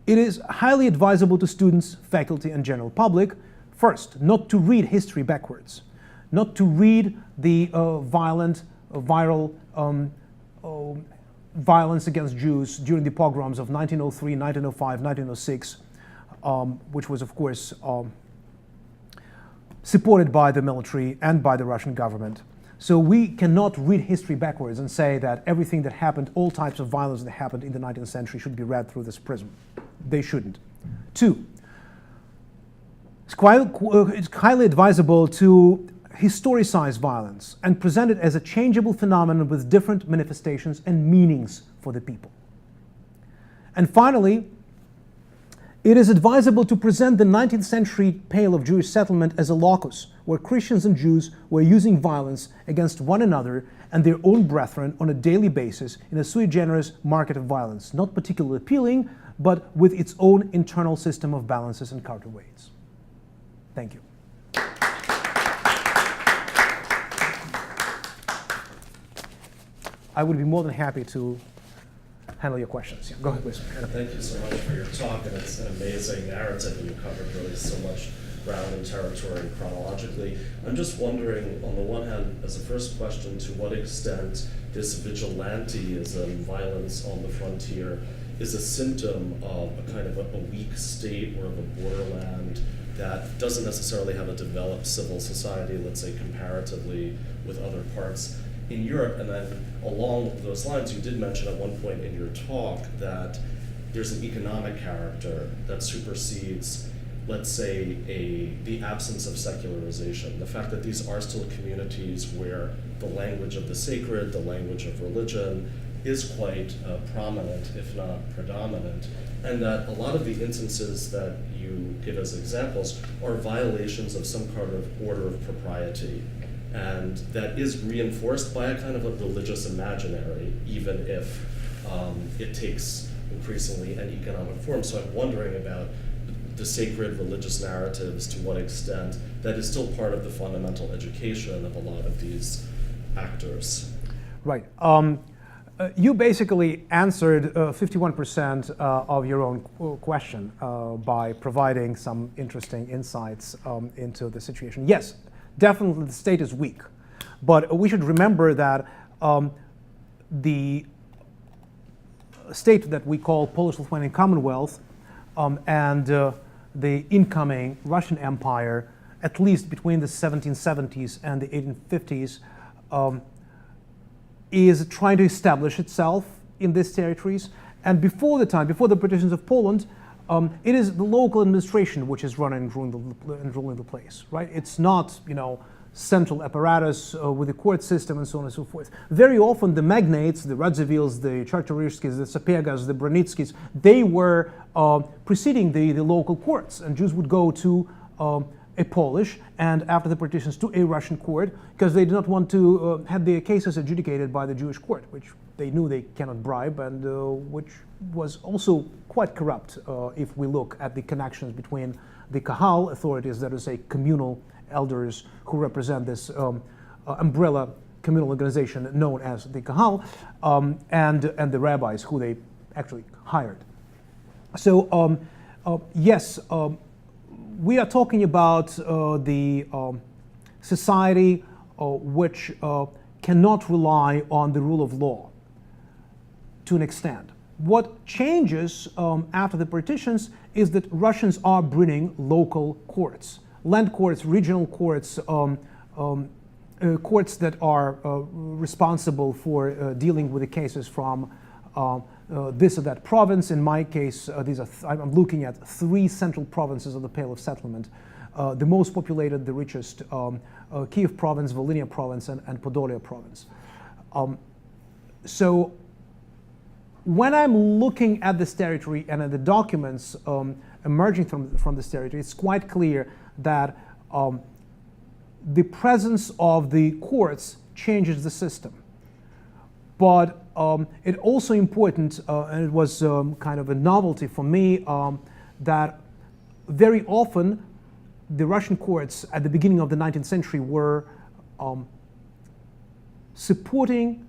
It is highly advisable to students, faculty, and general public, first, not to read history backwards, not to read the violent, viral violence against Jews during the pogroms of 1903, 1905, 1906, which was, of course, supported by the military and by the Russian government. So we cannot read history backwards and say that everything that happened, all types of violence that happened in the 19th century should be read through this prism. They shouldn't. Two, it's highly advisable to historicize violence and present it as a changeable phenomenon with different manifestations and meanings for the people. And finally, It is advisable to present the 19th century Pale of Jewish settlement as a locus where Christians and Jews were using violence against one another and their own brethren on a daily basis in a sui generis market of violence, not particularly appealing, but with its own internal system of balances and counterweights. Thank you. I would be more than happy to handle your questions. Yeah, go ahead, please. Thank you so much for your talk, and it's an amazing narrative, and you covered really so much ground and territory chronologically. I'm just wondering, on the one hand, as a first question, to what extent this vigilantism, violence on the frontier, is a symptom of a kind of a weak state or of a borderland that doesn't necessarily have a developed civil society, let's say comparatively with other parts in Europe. And then along those lines, you did mention at one point in your talk that there's an economic character that supersedes, let's say, the absence of secularization. The fact that these are still communities where the language of the sacred, the language of religion is quite prominent, if not predominant, and that a lot of the instances that you give as examples are violations of some kind of order of propriety. And that is reinforced by a kind of a religious imaginary, even if it takes increasingly an economic form. So I'm wondering about the sacred religious narratives, to what extent that is still part of the fundamental education of a lot of these actors. Right. You basically answered 51% of your own question by providing some interesting insights into the situation. Yes, definitely the state is weak, but we should remember that the state that we call Polish-Lithuanian Commonwealth and the incoming Russian Empire, at least between the 1770s and the 1850s, is trying to establish itself in these territories. And before the partitions of Poland, it is the local administration which is running and ruling the place, right? It's not, central apparatus with the court system and so on and so forth. Very often the magnates, the Radzivills, the Czartoryskis, the Sapiegas, the Bronickis, they were preceding the local courts, and Jews would go to a Polish and after the partitions to a Russian court because they did not want to have their cases adjudicated by the Jewish court, which they knew they cannot bribe, and which was also quite corrupt if we look at the connections between the Kahal authorities, that is a communal elders who represent this umbrella communal organization known as the Kahal, and the rabbis who they actually hired. So yes, we are talking about the society which cannot rely on the rule of law to an extent. What changes after the partitions is that Russians are bringing local courts, land courts, regional courts, courts that are responsible for dealing with the cases from this or that province. In my case, I'm looking at 3 central provinces of the Pale of Settlement. The most populated, the richest, Kiev province, Volhynia province, and Podolia province. So when I'm looking at this territory and at the documents emerging from this territory, it's quite clear that the presence of the courts changes the system. But it's also important, and it was kind of a novelty for me, that very often the Russian courts at the beginning of the 19th century were supporting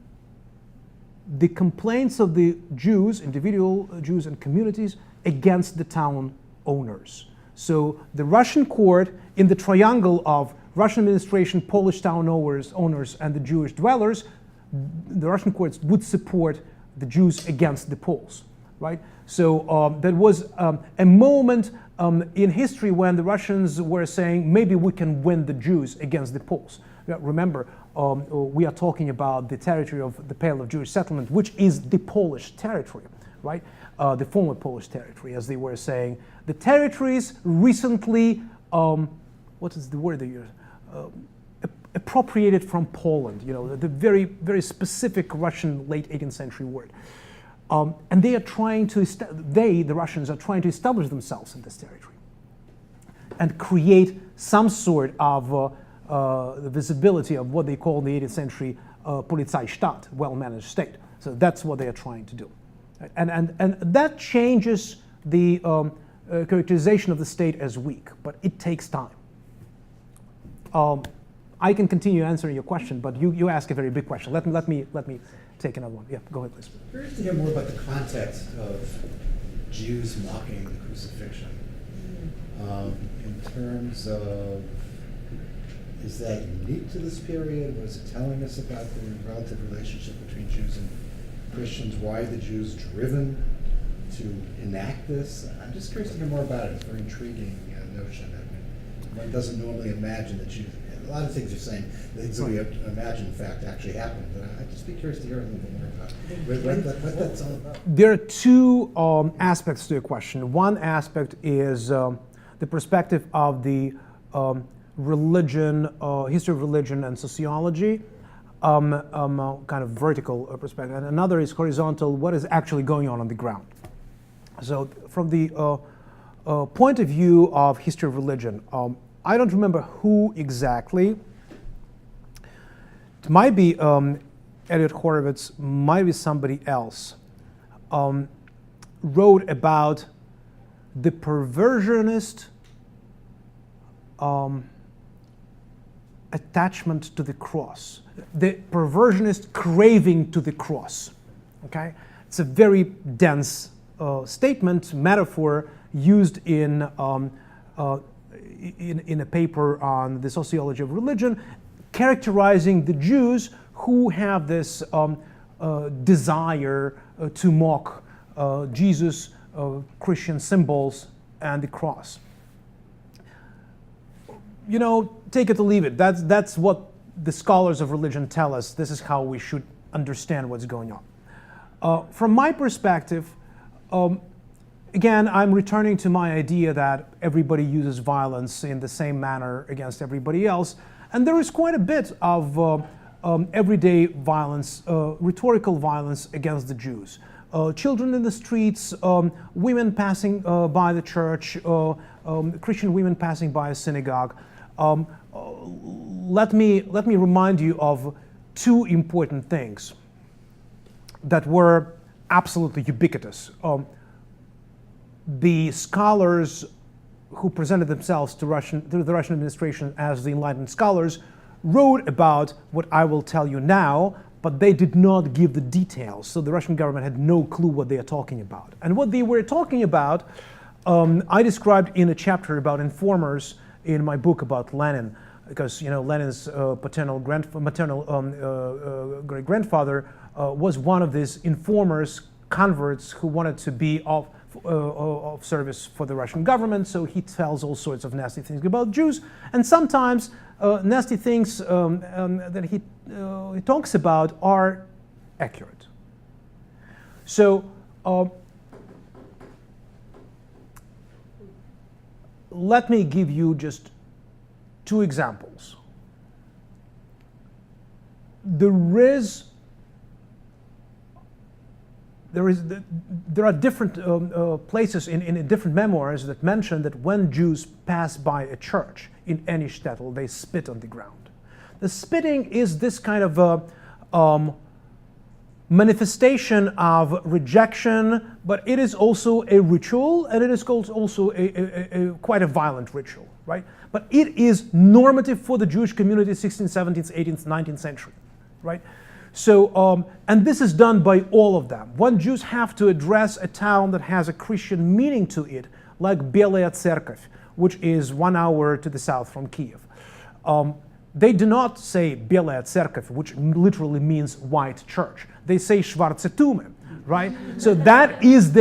the complaints of the Jews, individual Jews and communities, against the town owners. So the Russian court, in the triangle of Russian administration, Polish town owners, and the Jewish dwellers, the Russian courts would support the Jews against the Poles, right? So that was a moment in history when the Russians were saying, maybe we can win the Jews against the Poles. Remember, we are talking about the territory of the Pale of Jewish Settlement, which is the Polish territory, right? The former Polish territory, as they were saying. The territories recently, what is the word they use? Appropriated from Poland, the very, very specific Russian late 18th century word. And they are trying to, the Russians, are trying to establish themselves in this territory and create some sort of the visibility of what they call in the 18th century Polizeistaat, well-managed state. So that's what they are trying to do. And that changes the characterization of the state as weak, but it takes time. I can continue answering your question, but you ask a very big question. Let me take another one. Yeah, go ahead, please. I'm curious to hear more about the context of Jews mocking the crucifixion. In terms of, is that unique to this period? What is it telling us about the relative relationship between Jews and Christians? Why are the Jews driven to enact this? I'm just curious to hear more about it. It's a very intriguing notion. One doesn't normally imagine that a lot of things you're saying, things that we imagine, in fact, actually happened. But I'd just be curious to hear a little bit more about what that's all about. There are two aspects to your question. One aspect is the perspective of the religion, history of religion and sociology, kind of vertical perspective. And another is horizontal, what is actually going on the ground. So from the point of view of history of religion, I don't remember who exactly. It might be Elliot Horowitz, might be somebody else, wrote about the perversionist attachment to the cross, the perversionist craving to the cross. Okay, it's a very dense statement, metaphor used in a paper on the sociology of religion, characterizing the Jews who have this desire to mock Jesus, Christian symbols, and the cross. You know, take it or leave it. That's what the scholars of religion tell us. This is how we should understand what's going on. From my perspective, again, I'm returning to my idea that everybody uses violence in the same manner against everybody else. And there is quite a bit of everyday violence, rhetorical violence against the Jews. Children in the streets, women passing by the church, Christian women passing by a synagogue. Let me remind you of two important things that were absolutely ubiquitous. The scholars who presented themselves to the Russian administration as the enlightened scholars wrote about what I will tell you now, but they did not give the details. So the Russian government had no clue what they are talking about. And what they were talking about, I described in a chapter about informers in my book about Lenin, because Lenin's maternal great-grandfather was one of these informers, converts who wanted to be of service for the Russian government, so he tells all sorts of nasty things about Jews, and sometimes nasty things that he talks about are accurate. So let me give you just two examples. There are different places in different memoirs that mention that when Jews pass by a church in any shtetl, they spit on the ground. The spitting is this kind of manifestation of rejection, but it is also a ritual, and it is also quite a violent ritual, right? But it is normative for the Jewish community 16th, 17th, 18th, 19th century, right? So, and this is done by all of them. When Jews have to address a town that has a Christian meaning to it, like Belaya Tserkov, which is 1 hour to the south from Kiev, they do not say Belaya Tserkov, which literally means white church. They say Schwarze Tume, right? So that is,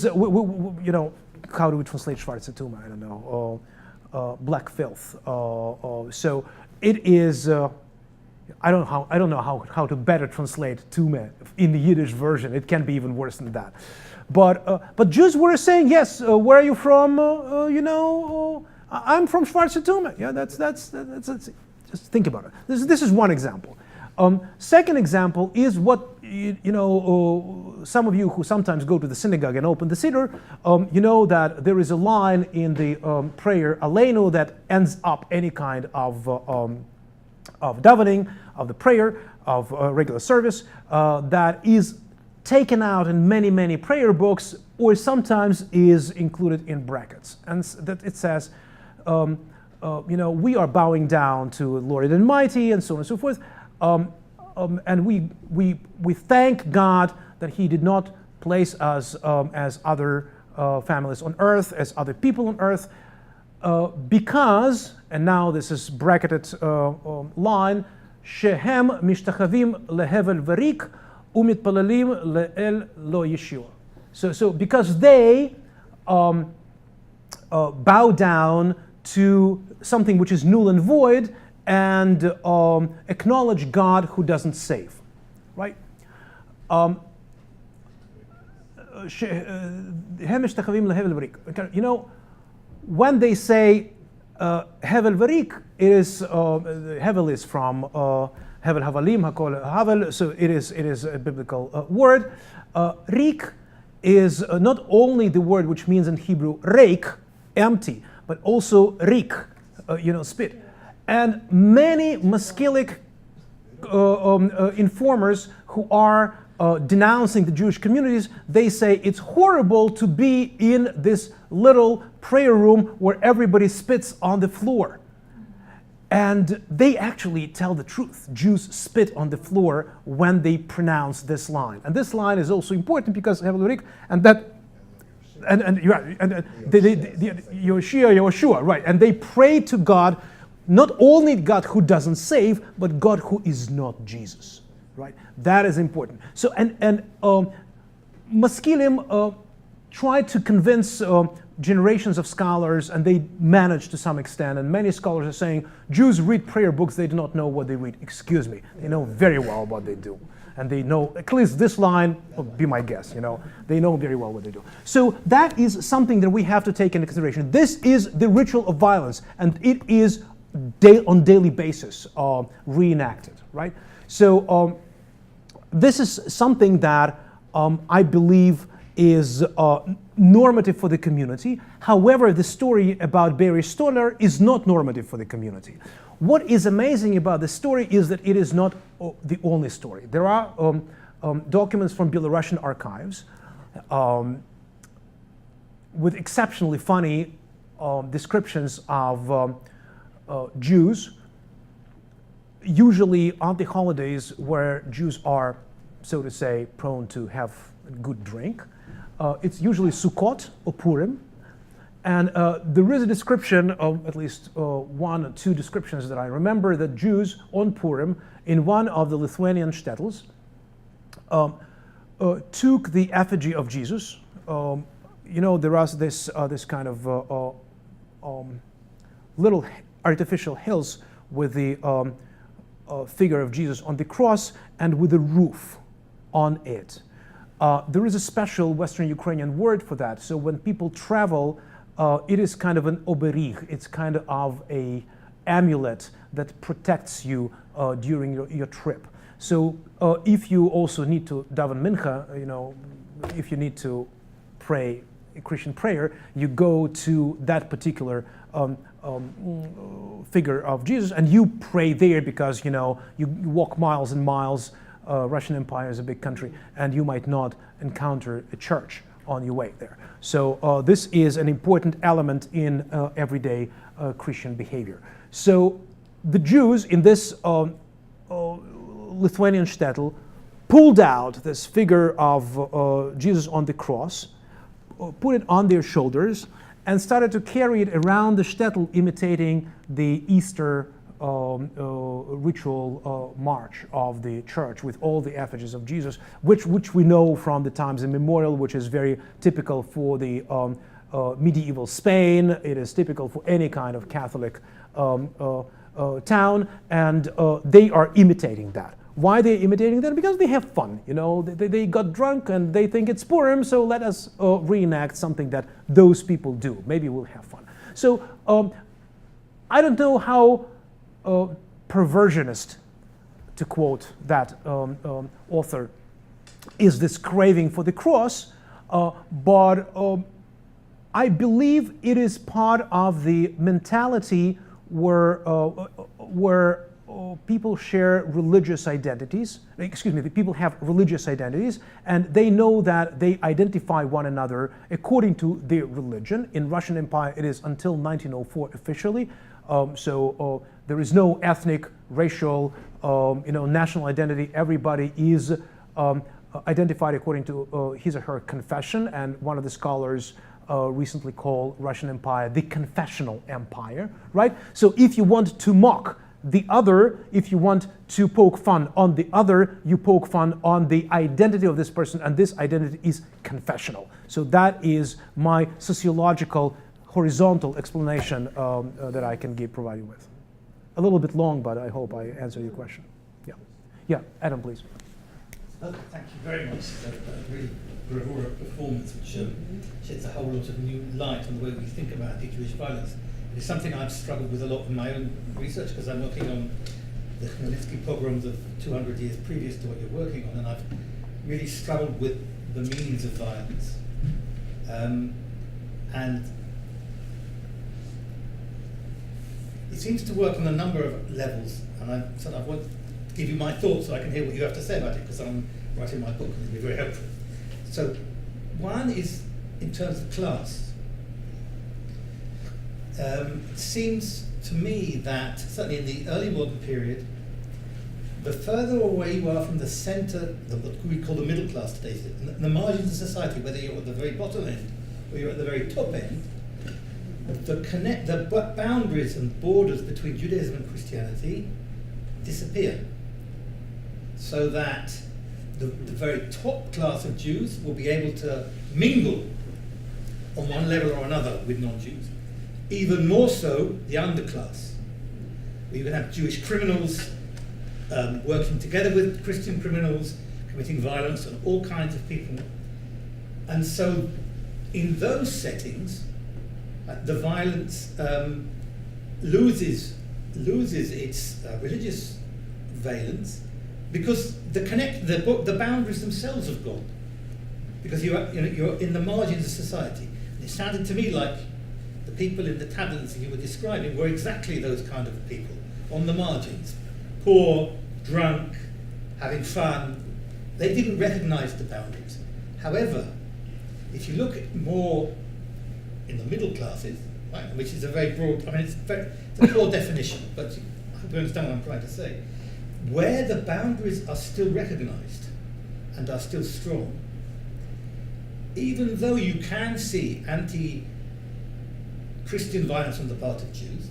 how do we translate Schwarze Tume? I don't know. Black filth. So it is. I don't know how to better translate tume in the Yiddish version. It can be even worse than that. But Jews were saying, yes, where are you from? I'm from Schwarze Tume. Yeah, that's just think about it. This is one example. Second example is what, some of you who sometimes go to the synagogue and open the Siddur, you know that there is a line in the prayer Aleinu that ends up any kind of davening, of the prayer, of regular service, that is taken out in many, many prayer books, or sometimes is included in brackets. And that it says, we are bowing down to Lord and Mighty, and so on and so forth. And we thank God that He did not place us as other families on earth, as other people on earth, because, and now this is bracketed line, shehem mishtachavim lehevel varik umitpalalim le'el lo Yeshua. So because they bow down to something which is null and void, and acknowledge God who doesn't save, right? When they say Hevel Varik, it is Hevel is from Hevel Havalim, Hakol Havel, so it is a biblical word. Rik is not only the word which means in Hebrew reik, empty, but also rik, spit. And many Maskilic informers who are denouncing the Jewish communities, they say it's horrible to be in this little prayer room where everybody spits on the floor. And they actually tell the truth. Jews spit on the floor when they pronounce this line. And this line is also important because Yoshua, right? And they pray to God, not only God who doesn't save, but God who is not Jesus, right? That is important. So, and Maskilim tried to convince generations of scholars, and they managed to some extent, and many scholars are saying, Jews read prayer books, they do not know what they read. Excuse me, they know very well what they do. And they know, at least this line, be my guess, they know very well what they do. So that is something that we have to take into consideration. This is the ritual of violence, and it is on daily basis reenacted, right? So this is something that I believe is normative for the community. However, the story about Barry Stoller is not normative for the community. What is amazing about this story is that it is not the only story. There are documents from Belarusian archives with exceptionally funny descriptions of Jews, usually on the holidays where Jews are, so to say, prone to have a good drink. It's usually Sukkot or Purim. And there is a description of at least one or two descriptions that I remember that Jews on Purim in one of the Lithuanian shtetls took the effigy of Jesus. There was this kind of little artificial hills with the figure of Jesus on the cross and with a roof on it. There is a special Western Ukrainian word for that. So when people travel, it is kind of an oberich. It's kind of a amulet that protects you during your trip. So if you also need to daven mincha, if you need to pray a Christian prayer, you go to that particular figure of Jesus and you pray there because you walk miles and miles. Russian Empire is a big country, and you might not encounter a church on your way there. So this is an important element in everyday Christian behavior. So the Jews in this Lithuanian shtetl pulled out this figure of Jesus on the cross, put it on their shoulders, and started to carry it around the shtetl, imitating the Easter ritual march of the church with all the effigies of Jesus, which we know from the times immemorial, which is very typical for the medieval Spain. It is typical for any kind of Catholic town, and they are imitating that. Why they're imitating that? Because they have fun. They got drunk and they think it's Purim, so let us reenact something that those people do. Maybe we'll have fun. So I don't know how perversionist to quote that author, is this craving for the cross, but I believe it is part of the mentality where people share religious identities. Excuse me, the people have religious identities, and they know that they identify one another according to their religion. In Russian Empire, it is until 1904 officially. So there is no ethnic, racial, national identity. Everybody is identified according to his or her confession, and one of the scholars recently called Russian Empire the confessional empire, right? So if you want to mock the other, if you want to poke fun on the other, you poke fun on the identity of this person, and this identity is confessional. So that is my sociological horizontal explanation that I can provide you with. A little bit long, but I hope I answered your question. Yeah, Adam, please. Thank you very much. A really bravura performance which sheds a whole lot of new light on the way we think about anti-Jewish violence. It's something I've struggled with a lot in my own research because I'm working on the Khmelnytsky pogroms of 200 years previous to what you're working on, and I've really struggled with the means of violence. And it seems to work on a number of levels, and I want to give you my thoughts so I can hear what you have to say about it, because I'm writing my book and it'll be very helpful. So one is in terms of class. It seems to me that, certainly in the early modern period, the further away you are from the centre, what we call the middle class today, the margins of society, whether you're at the very bottom end or you're at the very top end, the boundaries and borders between Judaism and Christianity disappear. So that the very top class of Jews will be able to mingle on one level or another with non-Jews. Even more so, the underclass. We would have Jewish criminals working together with Christian criminals, committing violence on all kinds of people. And so, in those settings, the violence loses its religious valence because the boundaries themselves have gone. Because you're in the margins of society. And it sounded to me like the people in the taverns that you were describing were exactly those kind of people, on the margins. Poor, drunk, having fun. They didn't recognize the boundaries. However, if you look at more in the middle classes, right, which is a very broad, it's a poor definition, but I hope you understand what I'm trying to say. Where the boundaries are still recognized and are still strong, even though you can see anti-Christian violence on the part of Jews,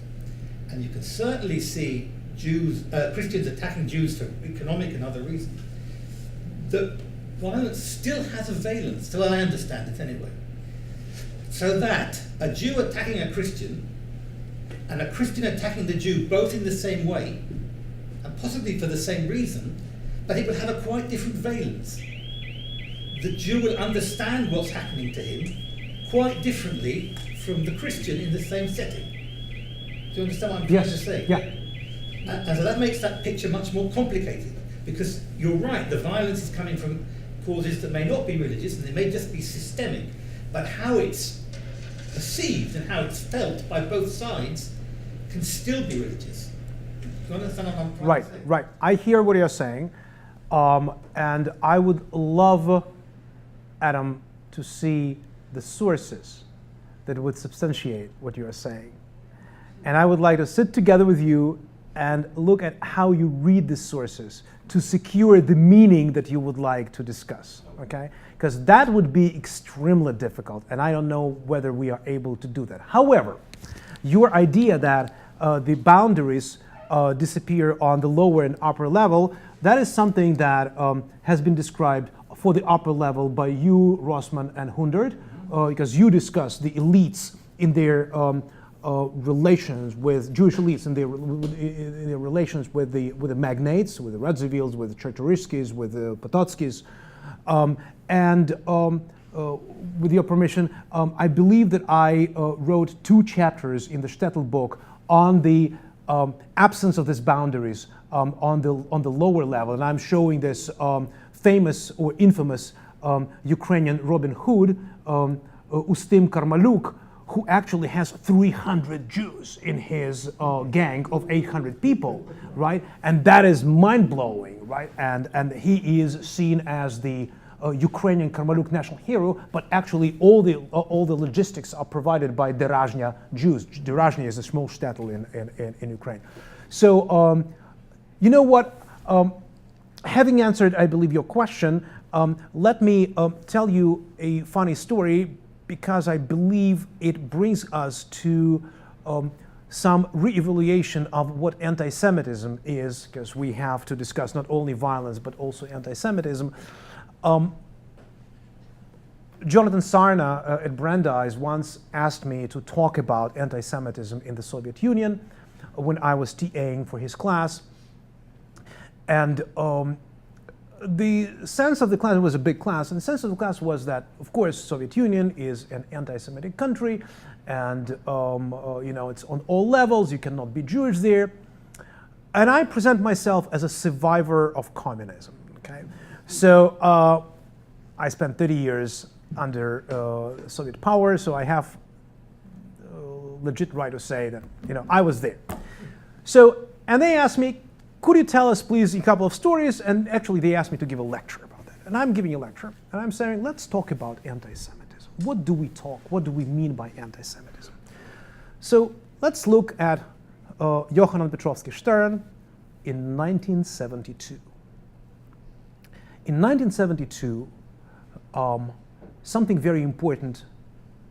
and you can certainly see Christians attacking Jews for economic and other reasons, the violence still has a valence, so I understand it anyway. So that a Jew attacking a Christian and a Christian attacking the Jew both in the same way, and possibly for the same reason, but it will have a quite different valence. The Jew will understand what's happening to him quite differently from the Christian in the same setting. Do you understand what I'm trying to say? Yeah. And so that makes that picture much more complicated, because you're right, the violence is coming from causes that may not be religious and they may just be systemic, but how it's perceived and how it's felt by both sides can still be religious. Do you understand what I'm trying to say? Right. I hear what you're saying, and I would love, Adam, to see the sources that would substantiate what you are saying. And I would like to sit together with you and look at how you read the sources to secure the meaning that you would like to discuss, okay? Because that would be extremely difficult, and I don't know whether we are able to do that. However, your idea that the boundaries disappear on the lower and upper level, that is something that has been described for the upper level by you, Rossmann, and Hundert, because you discuss the elites in their relations with Jewish elites, in their relations with the magnates, with the Radzivills, with the Czartoryskis, with the Potocskis, and with your permission, I believe that I wrote 2 chapters in the Shtetl book on the absence of these boundaries on the lower level. And I'm showing this famous or infamous Ukrainian Robin Hood, Ustim Karmaluk, who actually has 300 Jews in his gang of 800 people, right? And that is mind-blowing, right? And he is seen as the Ukrainian Karmaluk national hero, but actually all the logistics are provided by Derazhnya Jews. Derazhnya is a small shtetl in Ukraine. So, you know what? Having answered, I believe, your question, let me tell you a funny story, because I believe it brings us to some re-evaluation of what anti-Semitism is, because we have to discuss not only violence but also anti-Semitism. Jonathan Sarna at Brandeis once asked me to talk about anti-Semitism in the Soviet Union when I was TAing for his class. And the sense of the class, was a big class, and the sense of the class was that, of course, Soviet Union is an anti-Semitic country, and you know, it's on all levels, you cannot be Jewish there. And I present myself as a survivor of communism, okay? So I spent 30 years under Soviet power, so I have legit right to say that, you know, I was there. So, and they asked me, could you tell us, please, a couple of stories? And actually, they asked me to give a lecture about that. And I'm giving a lecture, and I'm saying, let's talk about anti-Semitism. What do we mean by anti-Semitism? So let's look at Yohanan Petrovsky-Shtern in 1972. In 1972, something very important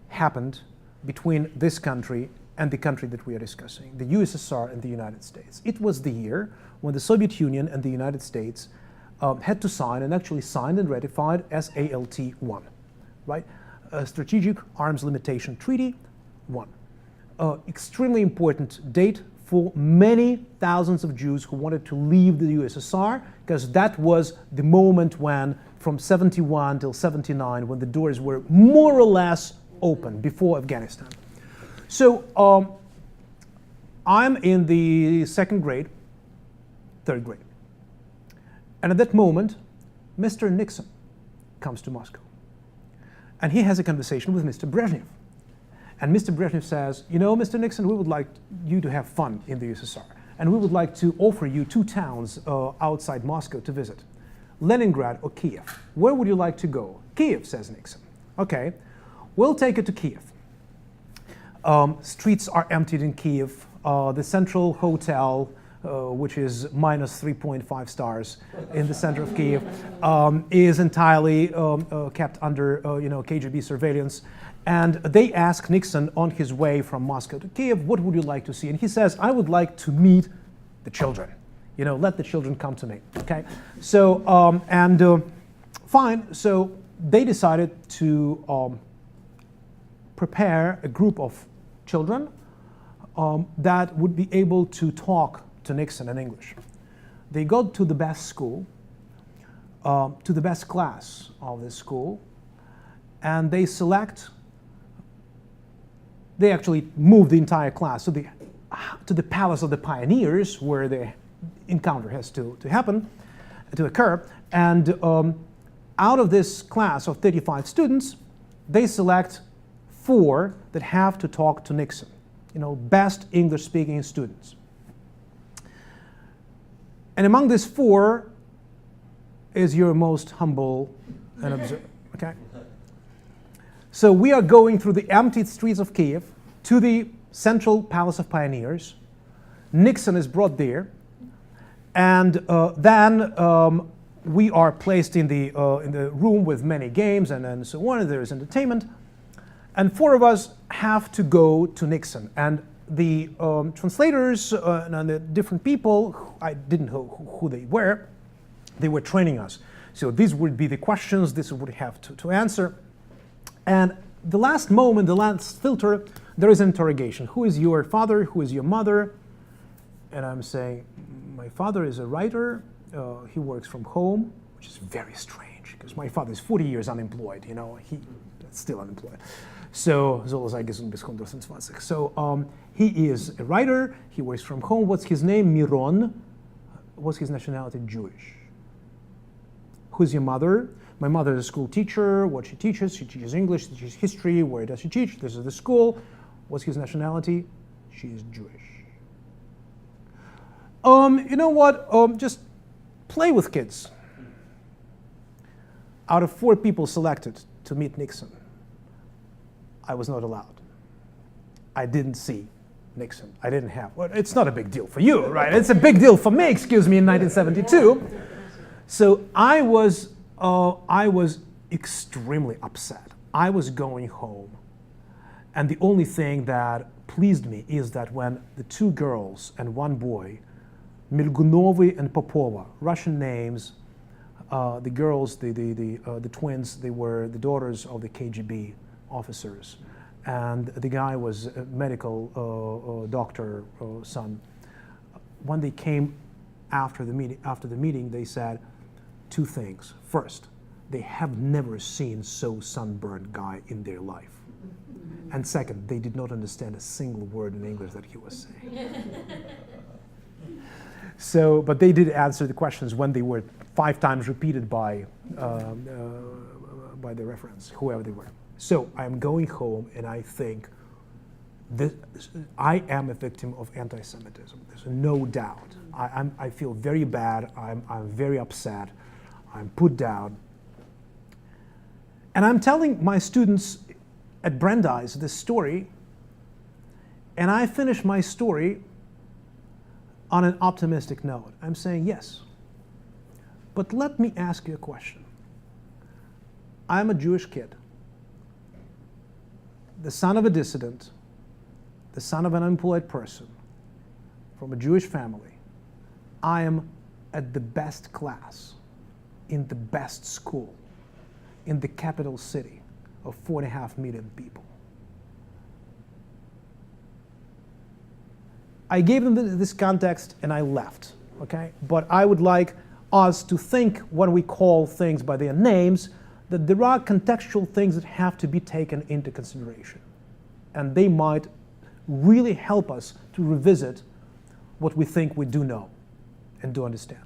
happened between this country and the country that we are discussing, the USSR and the United States. It was the year when the Soviet Union and the United States had to sign, and actually signed and ratified, SALT-1, right? Strategic Arms Limitation Treaty 1. Extremely important date for many thousands of Jews who wanted to leave the USSR, because that was the moment when, from 71 till 79, when the doors were more or less open before Afghanistan. So I'm in the third grade. And at that moment, Mr. Nixon comes to Moscow. And he has a conversation with Mr. Brezhnev. And Mr. Brezhnev says, you know, Mr. Nixon, we would like you to have fun in the USSR. And we would like to offer you 2 towns outside Moscow to visit, Leningrad or Kiev. Where would you like to go? Kiev, says Nixon. Okay, we'll take you to Kiev. Streets are emptied in Kiev. The Central Hotel, which is minus 3.5 stars in the center of Kiev, is entirely kept under KGB surveillance. And they ask Nixon on his way from Moscow to Kiev, what would you like to see? And he says, I would like to meet the children. You know, let the children come to me. Okay. So fine. So they decided to prepare a group of children that would be able to talk to Nixon in English. They go to the best school, to the best class of this school, and they actually move the entire class to the Palace of the Pioneers, where the encounter has to occur. And out of this class of 35 students, they select 4 that have to talk to Nixon, you know, best English-speaking students. And among these 4 is your most humble and observant, okay? So we are going through the emptied streets of Kiev to the Central Palace of Pioneers. Nixon is brought there, and then we are placed in the room with many games and so on, and there is entertainment. And 4 of us have to go to Nixon. And the translators and the different people, I didn't know who they were training us. So these would be the questions, this would have to answer. And the last moment, the last filter, there is an interrogation. Who is your father? Who is your mother? And I'm saying, my father is a writer. He works from home, which is very strange, because my father is 40 years unemployed. You know, he's still unemployed. So, soll er gesund bis 120. So, he is a writer, he works from home. What's his name? Miron. What's his nationality? Jewish. Who's your mother? My mother is a school teacher. What she teaches English, she teaches history. Where does she teach? This is the school. What's his nationality? She is Jewish. You know what? Just play with kids. Out of 4 people selected to meet Nixon, I was not allowed. I didn't see Nixon. I didn't have. Well, it's not a big deal for you, right? It's a big deal for me, excuse me, in 1972. So I was extremely upset. I was going home. And the only thing that pleased me is that when the 2 girls and 1 boy, Milgunovi and Popova, Russian names, the girls, the twins, they were the daughters of the KGB officers. And the guy was a medical doctor son. When they came after the meeting, they said 2 things. First, they have never seen so sunburned guy in their life. And second, they did not understand a single word in English that he was saying. So, but they did answer the questions when they were 5 times repeated by the reference, whoever they were. So I'm going home and I think that I am a victim of anti-Semitism. There's no doubt. I feel very bad. I'm very upset. I'm put down. And I'm telling my students at Brandeis this story, and I finish my story on an optimistic note. I'm saying, yes, but let me ask you a question. I'm a Jewish kid, the son of a dissident, the son of an unemployed person, from a Jewish family. I am at the best class, in the best school, in the capital city of 4.5 million people. I gave them this context and I left, okay? But I would like us to think when we call things by their names that there are contextual things that have to be taken into consideration. And they might really help us to revisit what we think we do know and do understand.